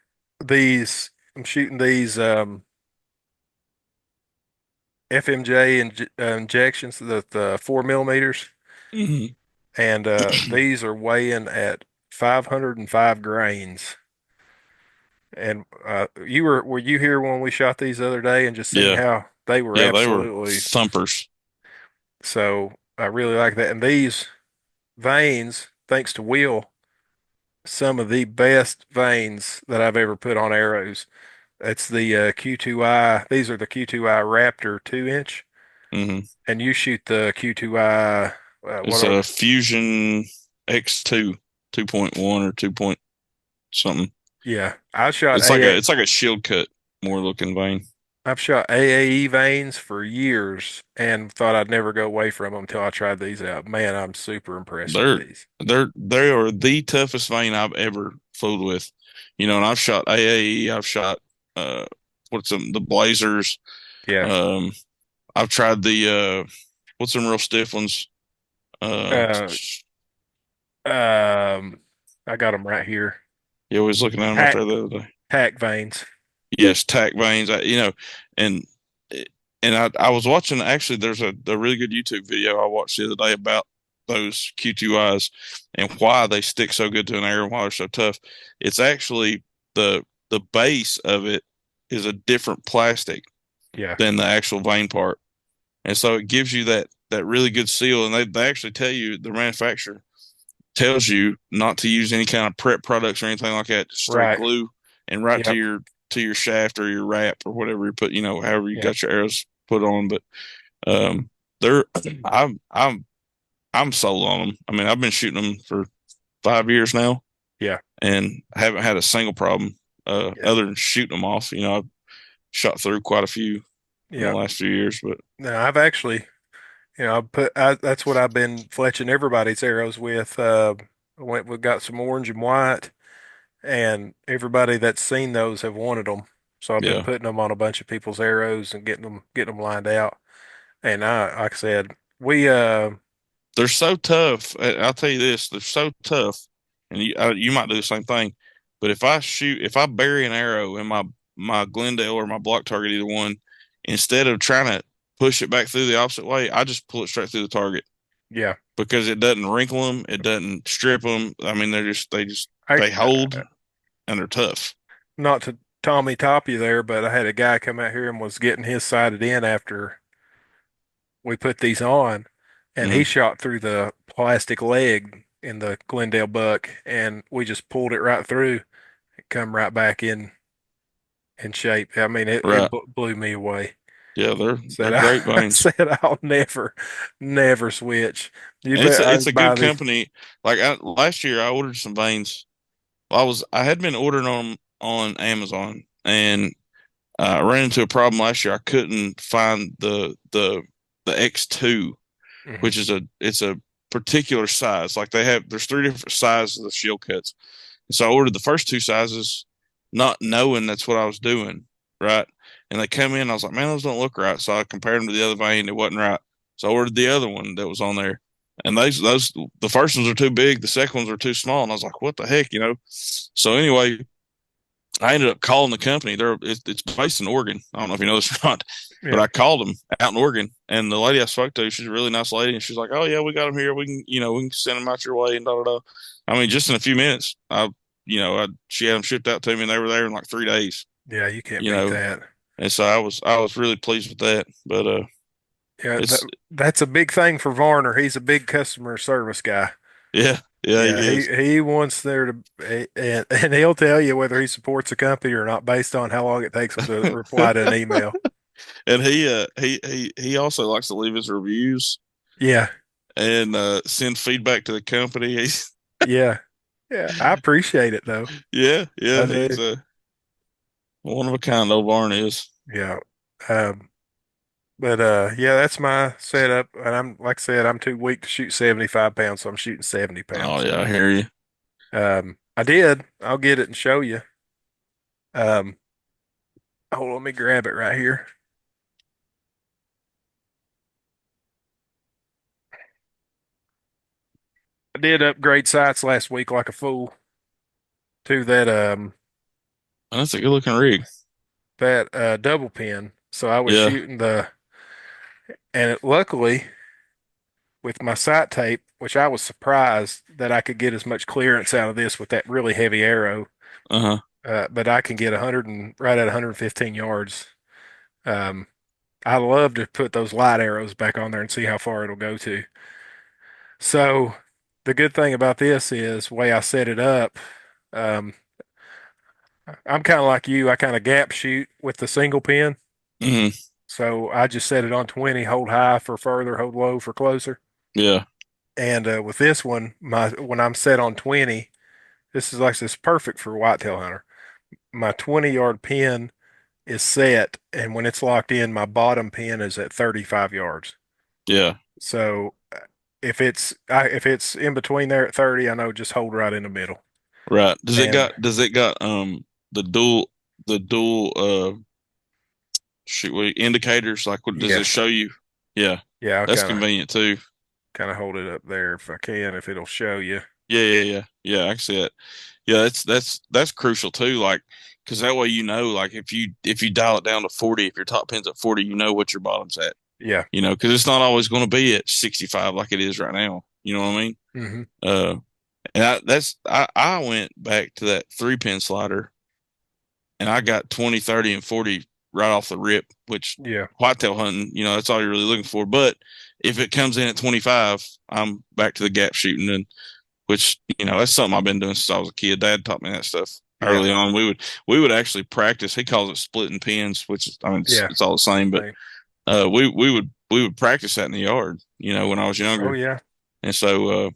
I'm shooting these FMJ injections, the 4 millimeters, Hmm. and these are weighing at 505 grains. And were you here when we shot these the other day and just seen Yeah, how they were yeah, they were absolutely thumpers. so I really like that. And these veins, thanks to Will, some of the best veins that I've ever put on arrows. That's the Q2I. These are the Q2I Raptor 2 inch, Hmm. and you shoot the Q2I. What It's are a Fusion X2 2.1 or 2 point something. Yeah, I shot It's like a AA. it's like a shield cut more looking vein. I've shot AAE veins for years and thought I'd never go away from them until I tried these out. Man, I'm super impressed with They're these. they are the toughest vein I've ever fooled with. You know, and I've shot AAE, I've shot uh what's them the Blazers. Yeah. Um I've tried the what's them real stiff ones? Uh Uh, um, I got them right here. you was looking at them right Tack there the other day. tack veins. Yes, tack veins. And I was watching actually. There's a really good YouTube video I watched the other day about those Q2Is and why they stick so good to an arrow and why they're so tough. It's actually the base of it is a different plastic Yeah. than the actual vein part, and so it gives you that really good seal. And they actually tell you the manufacturer tells you not to use any kind of prep products or anything like that. Just straight Right. glue and right Yep. to your shaft or your wrap or whatever you put, however you Yep. got your arrows put on. But um, they're I'm sold on them. I mean, I've been shooting them for 5 years now Yeah. and haven't had a single problem Yeah. other than shooting them off. I've shot through quite a few in the Yeah. last few years, but Now I've actually, that's what I've been fletching everybody's arrows with. We got some orange and white, and everybody that's seen those have wanted them. So I've been yeah. putting them on a bunch of people's arrows and getting them lined out. And like I said, we They're so tough. I'll tell you this, they're so tough, and you might do the same thing. But if I bury an arrow in my Glendale or my block target, either one, instead of trying to push it back through the opposite way, I just pull it straight through the target yeah, because it doesn't wrinkle them, it doesn't strip them. I mean, I they hold and they're tough. not to Tommy top you there, but I had a guy come out here and was getting his sighted in after we put these on, and he Hmm. shot through the plastic leg in the Glendale buck, and we just pulled it right through, it come right back in shape. I mean, it Right? blew me away. Yeah, they're Said great I veins. said I'll never switch. You And bet I it's a buy good these. company. Last year, I ordered some veins. I had been ordering them on Amazon, and I ran into a problem last year. I couldn't find the X2, Mhm. which is it's a particular size. Like there's three different sizes of shield cuts. And so I ordered the first two sizes, not knowing that's what I was doing, right? And they come in, I was like, man, those don't look right. So I compared them to the other vein, it wasn't right. So I ordered the other one that was on there. And those the first ones are too big, the second ones are too small. And I was like, what the heck? So anyway, I ended up calling the company. It's based in Oregon. I don't know if you know this or not, but Yeah, I called them out in Oregon, and the lady I spoke to, she's a really nice lady, and she's like, "Oh yeah, we got them here. We can send them out your way and da da da." I mean, just in a few minutes, she had them shipped out to me, and they were there in like 3 days. yeah, you can't You beat know, that. and so I was really pleased with that. But Yeah, it's that's a big thing for Varner. He's a big customer service guy. yeah, Yeah, he is, he wants there to, and he'll tell you whether he supports a company or not based on how long it takes him to reply to an email. and he also likes to leave his reviews Yeah, and send feedback to the company. He's yeah, yeah. I appreciate it though. yeah, I he's do. a one of a kind, old Barn is. Yeah. Um, but yeah, that's my setup. And I'm like I said, I'm too weak to shoot 75 pounds, so I'm shooting 70 Oh pounds. yeah, I hear you. I did. I'll get it and show you. Um, hold on, let me grab it right here. I did upgrade sights last week like a fool to That's a good looking rig. that double pin. So I was Yeah. shooting luckily with my sight tape, which I was surprised that I could get as much clearance out of this with that really heavy arrow. Uh-huh. but I can get 100 and right at 115 yards. Um, I love to put those light arrows back on there and see how far it'll go to. So the good thing about this is the way I set it up. Um, I'm kind of like you. I kind of gap shoot with the single pin. Hmm. So I just set it on 20, hold high for further, hold low for closer. Yeah. And with this one, my when I'm set on 20, this perfect for whitetail hunter. My 20-yard pin is set, and when it's locked in, my bottom pin is at 35 yards. Yeah. So if it's in between there at 30, I know just hold right in the middle. Right. And Does it got the dual shoot wait, indicators? Like what does it yes, show you? Yeah. yeah, I'll That's kind of convenient too. kind of hold it up there if I can, if it'll show you. Yeah, yeah, yeah. Yeah, I can see it. Yeah, that's crucial too. Like, because that way you know, like if you dial it down to 40, if your top pin's at 40, you know what your bottom's at. Yeah. You know, because it's not always going to be at 65 like it is right now. You know what I mean? Hmm. Uh, and I went back to that 3 pin slider and I got 20, 30, and 40 right off the rip, which Yeah. whitetail hunting, you know, that's all you're really looking for. But if it comes in at 25, I'm back to the gap shooting, and which, you know, that's something I've been doing since I was a kid. Dad taught me that stuff Yeah. early on. We would actually practice. He calls it splitting pins, which is, I mean, Yeah. it's all the same, but Same. we would practice that in the yard, you know, when I was Oh younger. yeah. And so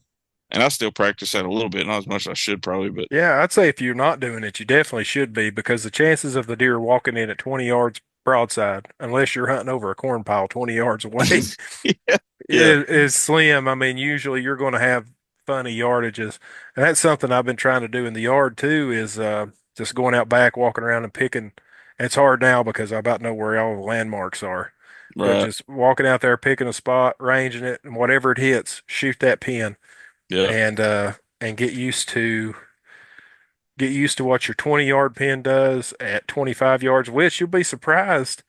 and I still practice that a little bit, not as much as I should probably, but Yeah, I'd say if you're not doing it, you definitely should be because the chances of the deer walking in at 20 yards broadside, unless you're hunting over a corn pile 20 yards away, yeah, yeah, is slim. I mean, usually you're going to have funny yardages. And that's something I've been trying to do in the yard too, is just going out back, walking around and picking. And it's hard now because I about know where all the landmarks are. But right. just walking out there, picking a spot, ranging it, and whatever it hits, shoot that pin Yeah. and get used to what your 20-yard pin does at 25 yards, which you'll be surprised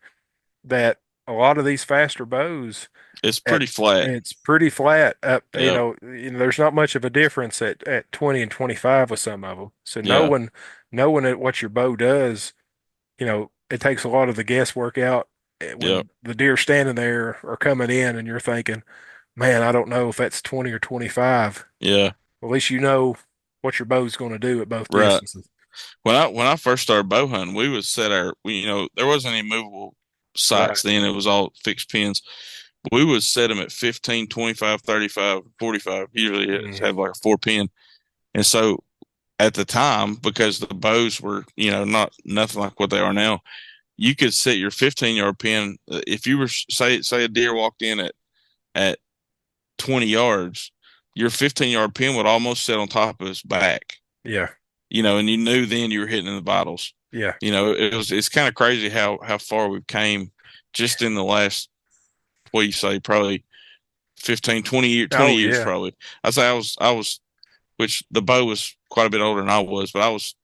that a lot of these faster bows It's at pretty flat. it's pretty flat up, Yeah. there's not much of a difference at 20 and 25 with some of them. So Yeah. knowing what your bow does, it takes a lot of the guesswork out Yeah. when the deer standing there are coming in and you're thinking, man, I don't know if that's 20 or 25. Yeah. At least you know what your bow's going to do at both Right. distances. When I first started bow hunting, we would set you know, there wasn't any movable Right. sights then. It was all fixed pins. We would set them at 15, 25, 35, 45. Usually it's Mhm. have like a 4 pin. And so at the time, because the bows were, you know, not nothing like what they are now, you could set your 15-yard pin. If you were say a deer walked in at 20 yards, your 15-yard pin would almost sit on top of his back, Yeah. you know, and you knew then you were hitting in the vitals. Yeah. You know, it's kind of crazy how far we've came just in the last, what do you say, probably 15, 20 Oh years yeah. probably. I'd say I was, which the bow was quite a bit older than I was, but I was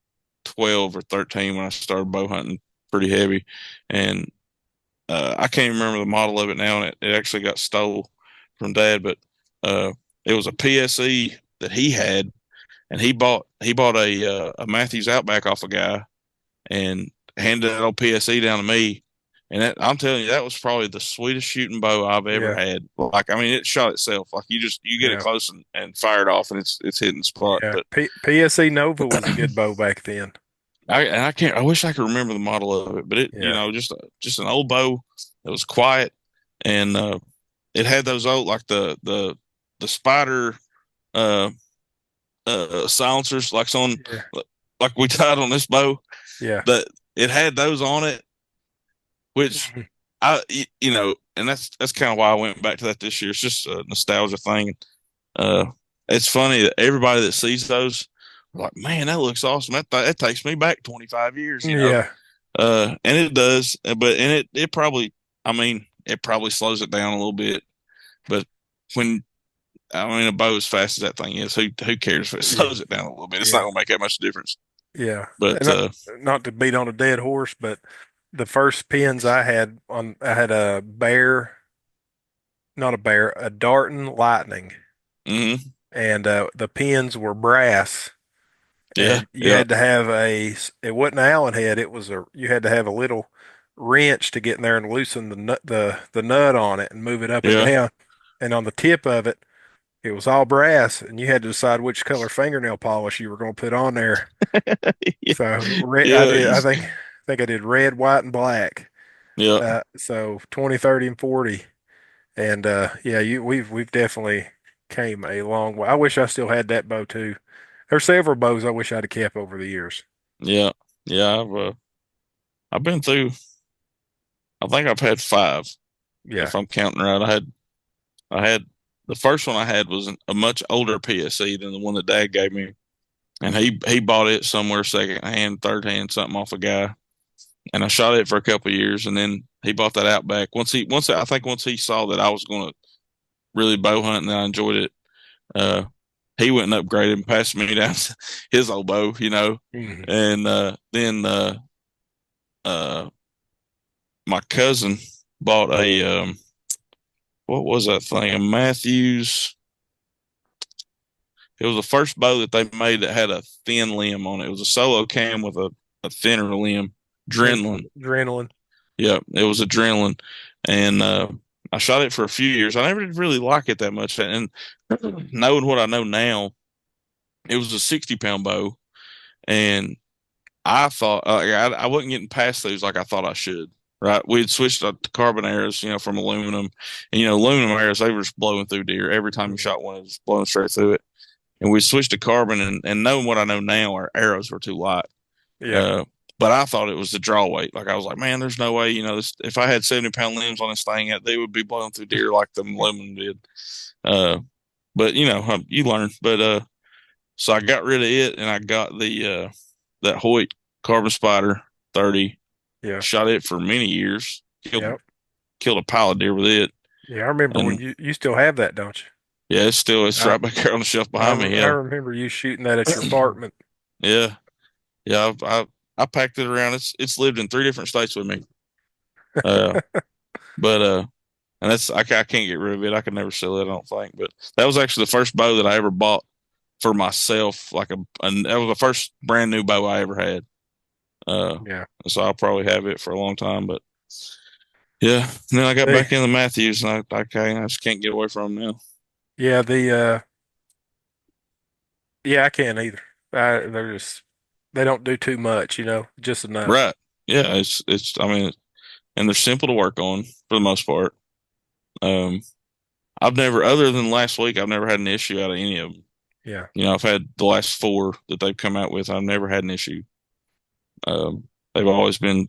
12 or 13 when I started bow hunting pretty heavy. And I can't remember the model of it now, and it actually got stole from Dad, but uh, it was a PSE that he had, and he bought a Matthews Outback off a guy and handed that old PSE down to me. And I'm telling you, that was probably the sweetest shooting bow I've ever Yeah. had. Like, I mean, it shot itself. Like you get it Yeah. close and fire it off, and it's hitting the spot. Yeah. But PSC Nova was a good bow back then. I can't. I wish I could remember the model of it. But it, you Yeah. know, just an old bow that was quiet, and it had those old like the spider uh silencers Yeah. like we tied on this bow. Yeah. That it had those on it, which Mhm. you know, and that's kind of why I went back to that this year. It's just a nostalgia thing. Uh, it's funny that everybody that sees those, like, man, that looks awesome. That takes me back 25 years, you know. Yeah. And it does, but and it probably, I mean, it probably slows it down a little bit. But when I mean, a bow as fast as that thing is, who cares if it Yeah. slows it down a little bit? It's not Yeah. going to make that much difference. Yeah. And But not to beat on a dead horse, but the first pins I had a bear, not a bear, a Darton Lightning, mhm, and the pins were brass, Yeah, and you yeah, had to have it wasn't an Allen head, you had to have a little wrench to get in there and loosen the nut on it and move it up and yeah, down. And on the tip of it, it was all brass, and you had to decide which color fingernail polish you were going to put on there. yeah, So yeah, I think I did red, white, and black. yeah, So 20, 30, and 40. And yeah, we've definitely came a long way. I wish I still had that bow too. There's several bows I wish I'd have kept over the years. yeah, yeah. I've been through. I think I've had five, Yeah. if I'm counting right. I had the first one I had was a much older PSE than the one that Dad gave me, and he bought it somewhere second hand, third hand, something off a guy, and I shot it for a couple of years, and then he bought that Outback. Once he saw that I was going to really bow hunt and I enjoyed it, uh, he went and upgraded and passed me down his old bow, Hmm. and then uh, my cousin bought a what was that thing? A Matthews. It was the first bow that they made that had a thin limb on it. It was a solo cam with a thinner limb. Adrenaline. Adrenaline. Yeah, it was adrenaline. And I shot it for a few years. I never did really like it that much. And knowing what I know now, it was a 60-pound bow. And I thought I wasn't getting past those like I thought I should. Right, we had switched up to carbon arrows, from aluminum, and aluminum arrows they were just blowing through deer every time you Mhm. shot one, it was blowing straight through it. And we switched to carbon, and knowing what I know now, our arrows were too light. Yeah. Uh, but I thought it was the draw weight. Like I was like, man, there's no way, if I had 70-pound limbs on this thing, they would be blowing through deer like the aluminum did. Uh, but you learn. But so I got rid of it, and I got the that Hoyt Carbon Spider 30. Yeah. Shot it for many years. Killed Yeah. killed a pile of deer with it, Yeah. I remember when and you still have that, don't yeah, it's you? right back there on the shelf behind me. I Yeah, remember you shooting that at your apartment. yeah, yeah. I packed it around. It's lived in three different states with me. Uh, but and I can't get rid of it. I could never sell it. I don't think. But that was actually the first bow that I ever bought for myself. And that was the first brand new bow I ever had. Uh, Yeah. so I'll probably have it for a long time. But yeah, and then I got They, back in the Matthews, and I just can't get away from them now. yeah, yeah, I can't either. They're just, they don't do too much, just enough. Right? Yeah, it's. I mean, and they're simple to work on for the most part. Um, I've never, other than last week, I've never had an issue out of any of them. Yeah. I've had the last four that they've come out with. I've never had an issue. They've always been,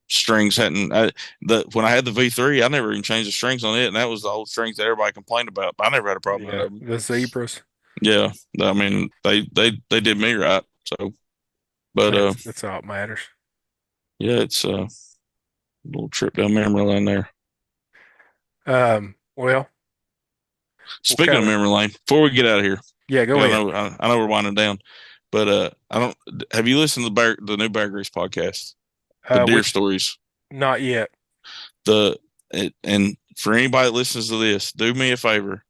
strings hadn't. When I had the V3, I never even changed the strings on it, and that was the old strings that everybody complained about. But I never had a problem with Yeah. them. The zebras. Yeah, I mean, they did me right. So, but That's all that matters. yeah, it's a little trip down memory lane there. Well, we'll Speaking of kind of, memory lane, before we get out of here, yeah, go I ahead. know I know we're winding down, but I don't. Have you listened to the new Bear Grease podcast, the Deer Which, Stories? not yet. The and for anybody that listens to this, do me a favor,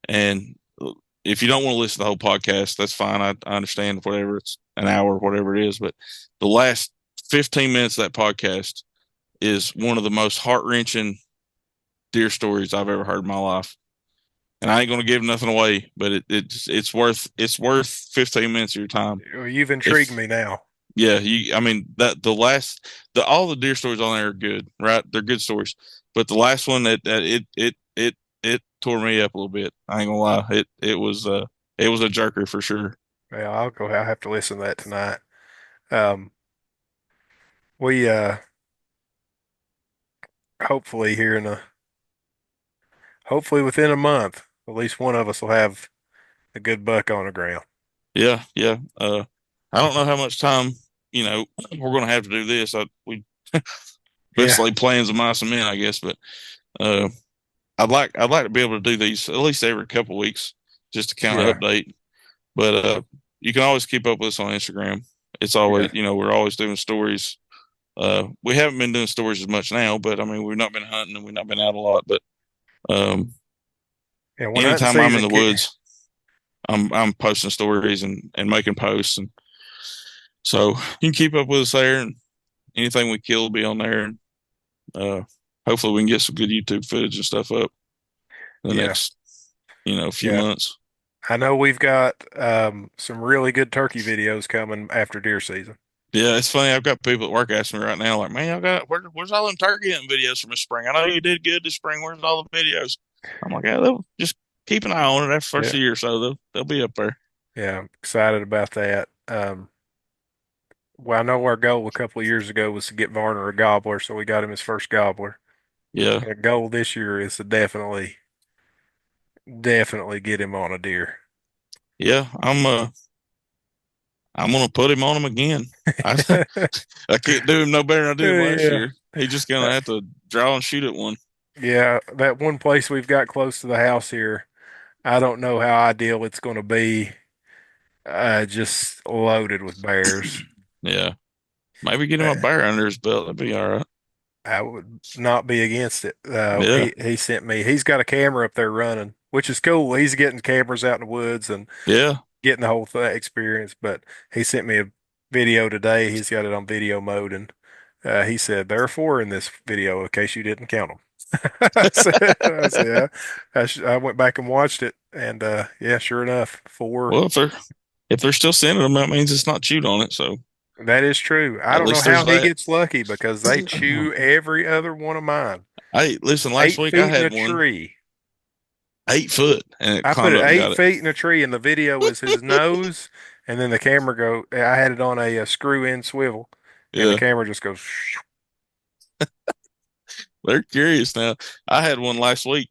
and if you don't want to listen to the whole podcast, that's fine. I understand whatever it's an hour, whatever it is, but the last 15 minutes of that podcast is one of the most heart wrenching deer stories I've ever heard in my life. And I ain't gonna give nothing away, but it's worth 15 minutes of your time. Well, you've intrigued If me now. Yeah, I mean that all the deer stories on there are good, right? They're good stories, but the last one that it tore me up a little bit. I ain't gonna lie, it was a jerker for sure. Well, I'll have to listen to that tonight. Um, we hopefully here in a hopefully within a month, at least one of us will have a good buck on the ground. Yeah, yeah. I don't know how much time we're gonna have to do this. We best Yeah, lay plans of mice and men, I guess, but uh, I'd like to be able to do these at least every couple of weeks just to kind of yeah, update. But you can always keep up with us on Instagram. It's yeah, always, we're always doing stories. We haven't been doing stories as much now, but I mean, we've not been hunting and we've not been out a lot. But um, yeah. When hunting anytime I'm in season the ki woods, I'm posting stories and making posts, and so you can keep up with us there. And anything we kill will be on there. And uh, hopefully, we can get some good YouTube footage and stuff up in the Yeah, next few yeah. months. I know we've got some really good turkey videos coming after deer season. Yeah, it's funny. I've got people at work asking me right now, like, "Man, I got where's all them turkey hunting videos from this spring? I know you did good this spring. Where's all the videos?" I'm like, "Yeah, they'll just keep an eye on it. After the first Yeah, year or so, they'll be up there." yeah, I'm excited about that. Well, I know our goal a couple of years ago was to get Varner a gobbler, so we got him his first gobbler. Yeah, The goal this year is to definitely get him on a deer. yeah. I'm gonna put him on him again. I I can't do him no better than I did him last Yeah. year. He's just gonna have to draw and shoot at one. Yeah, that one place we've got close to the house here, I don't know how ideal it's going to be. Just loaded with bears. Yeah, maybe get him Uh, a bear under his belt. That'd be all right. I would not be against it. Yeah, He sent me. He's got a camera up there running, which is cool. He's getting cameras out in the woods and yeah. getting the whole th experience. But he sent me a video today. He's got it on video mode, and he said there are four in this video in case you didn't count them. I said, yeah. I went back and watched it, and yeah, sure enough, four. Well, if they're still sending them, that means it's not chewed on it. So That is true. I at don't know least there's how he that. gets lucky because they chew every other one of mine. Hey, listen, last Eight week I feet in a had one tree. 8 foot and it I put climbed it up and eight got it. feet in a tree, and the video is his nose, and then the camera go. I had it on a screw-in swivel, and the Yeah, camera just goes. they're curious now. I had one last week.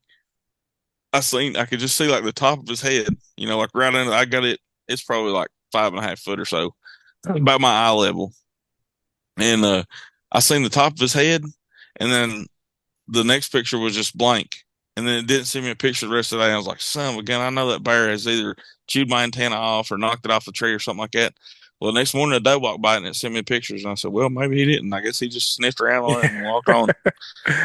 I could just see like the top of his head, like right under. I got it. It's probably like 5.5 foot or so, about my eye level. And I seen the top of his head, and then the next picture was just blank. And then it didn't send me a picture the rest of the day. I was like, son of a gun, I know that bear has either chewed my antenna off or knocked it off the tree or something like that. Well, the next morning, a doe walked by and it sent me pictures. And I said, well, maybe he didn't. I guess he just sniffed around on it and walked on.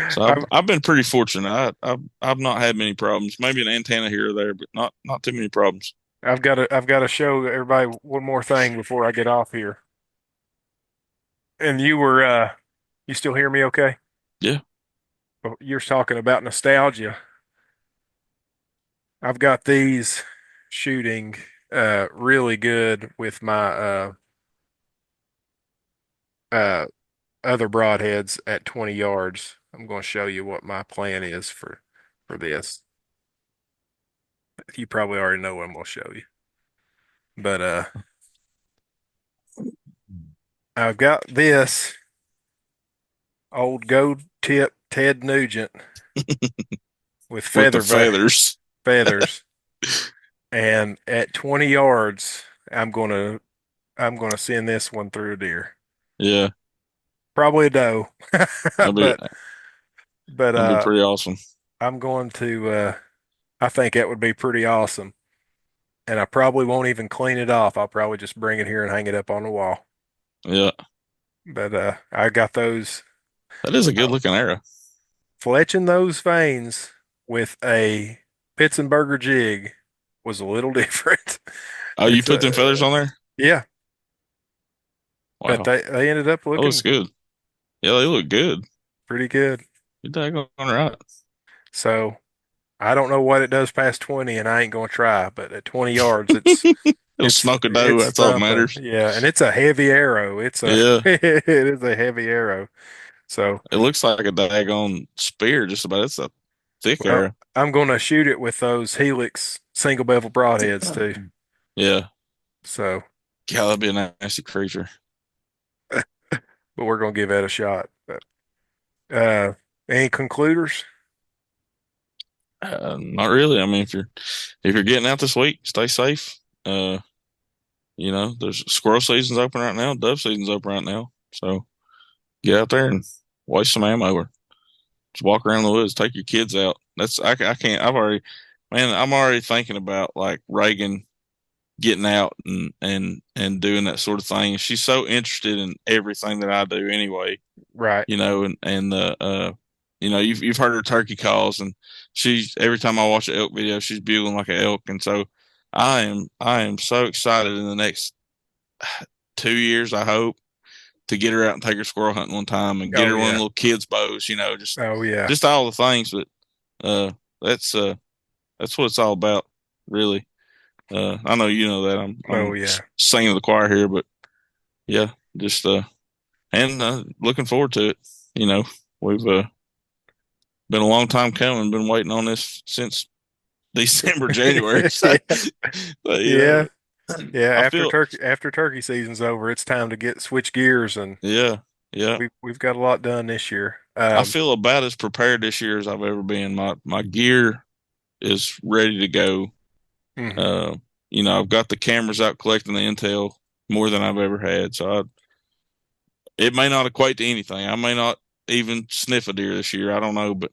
So I've I've been pretty fortunate. I've not had many problems. Maybe an antenna here or there, but not too many problems. I've got to show everybody one more thing before I get off here. And you still hear me okay? Yeah. Well, you're talking about nostalgia. I've got these shooting really good with my uh other broadheads at 20 yards. I'm going to show you what my plan is for this. You probably already know what I'm going to show you. But I've got this old gold tip Ted Nugent with With the feathers. feathers, and at 20 yards I'm going to send this one through a deer. Yeah. Probably a doe. That'd be but but that'd be pretty awesome. I'm going to I think that would be pretty awesome. And I probably won't even clean it off. I'll probably just bring it here and hang it up on the wall. Yeah. But I got those That is a good uh, looking arrow. fletching those veins with a Pitzenberger jig was a little different. Oh, you It's put them feathers on there? yeah, but Wow. they ended up That looks looking good. Yeah, they look good. pretty good. You're daggone right. So I don't know what it does past 20, and I ain't gonna try. But at 20 yards, It'll smoke a doe. it's That's all that thumping. matters. Yeah, and it's a heavy arrow. Yeah. It is a heavy arrow. So It looks like a daggone spear, just about. It's a thick well, arrow. I'm gonna shoot it with those Helix single bevel broadheads too. Yeah. So, God, that'd be a nasty creature. but we're gonna give that a shot. But any concluders? Not really. I mean, if you're getting out this week, stay safe. Uh, there's squirrel season's open right now, dove season's open right now. So get out there and waste some ammo or just walk around the woods. Take your kids out. I can't. I'm already thinking about like Reagan getting out and doing that sort of thing. She's so interested in everything that I do anyway, Right. and you've heard her turkey calls, and she's every time I watch an elk video, she's bugling like an elk, and so I am so excited in the next 2 years, I hope, to get her out and take her squirrel hunting one time and get Oh her one of the yeah. little kids' bows, Oh yeah. just all the things. But uh that's that's what it's all about, really. I know you know that. Oh I'm yeah. singing to the choir here, but yeah, just and looking forward to it. You know, we've been a long time coming, been waiting on this since December, January. So, Yeah. you Yeah. know, Yeah. I After feel turkey season's over, it's time to get switch gears, and yeah, yeah. we've got a lot done this year. I feel about as prepared this year as I've ever been. My gear is ready to go. Mhm. Uh, I've got the cameras out collecting the intel more than I've ever had. So it may not equate to anything. I may not even sniff a deer this year. I don't know, but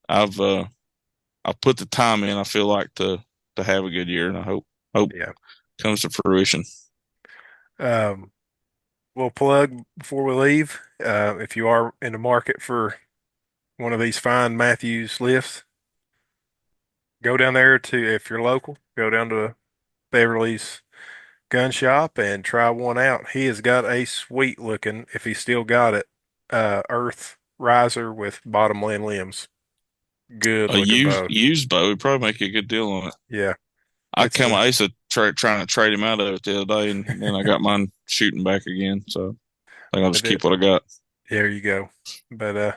I've I've put the time in. I feel like to have a good year, and I hope Yeah. comes to fruition. Um, we'll plug before we leave. If you are in the market for one of these fine Matthews lifts, go down there to, if you're local, go down to Beverly's gun shop and try one out. He has got a sweet looking, if he's still got it, earth riser with bottom land limbs. Good A looking used bow. used bow would probably make a good deal on it. Yeah, it's I used to trying to trade him out of it the other day, and then I got mine shooting back again. So I think I'll just but it, keep what I got. there you go. But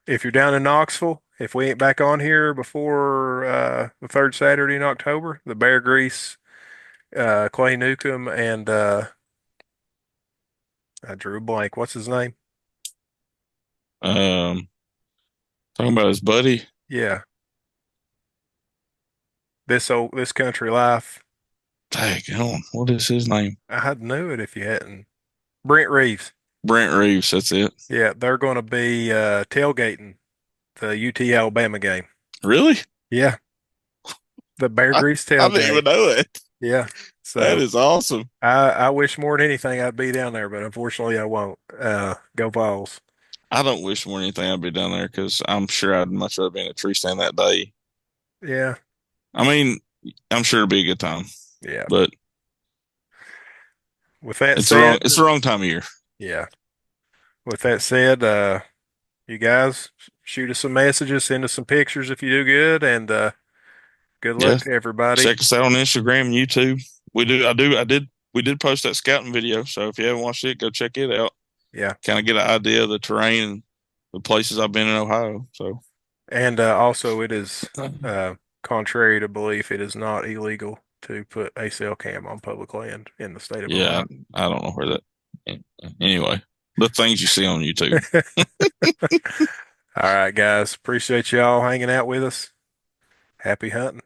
if you're down in Knoxville, if we ain't back on here before the third Saturday in October, the Bear Grease, Clay Newcomb, and I drew a blank. What's his name? Um, Talking about his buddy. Yeah, this country life. Dang, hold on. What is his name? I'd knew it if you hadn't. Brent Reeves. Brent Reeves. That's it. Yeah, they're going to be tailgating the UT Alabama game. Really? Yeah, the Bear I, Grease I didn't tailgate. even know that. Yeah, That so is awesome. I wish more than anything I'd be down there, but unfortunately I won't. Go Vols. I don't wish more anything I'd be down there because I'm sure I'd much rather be in a tree stand that day. Yeah, I mean, I'm sure it'd be a good time, yeah. but With that it's the wrong said, it's the wrong time of year. yeah. With that said, you guys shoot us some messages, send us some pictures if you do good, and good luck Yeah. to everybody. Check us out on Instagram and YouTube. We did post that scouting video. So if you haven't watched it, go check it out. Yeah, Kind of get an idea of the terrain and the places I've been in Ohio. So and also it is contrary to belief, it is not illegal to put ACL cam on public land in the state of yeah, Ohio. I don't know where that. Anyway, the things you see on YouTube. All right, guys. Appreciate y'all hanging out with us. Happy hunting.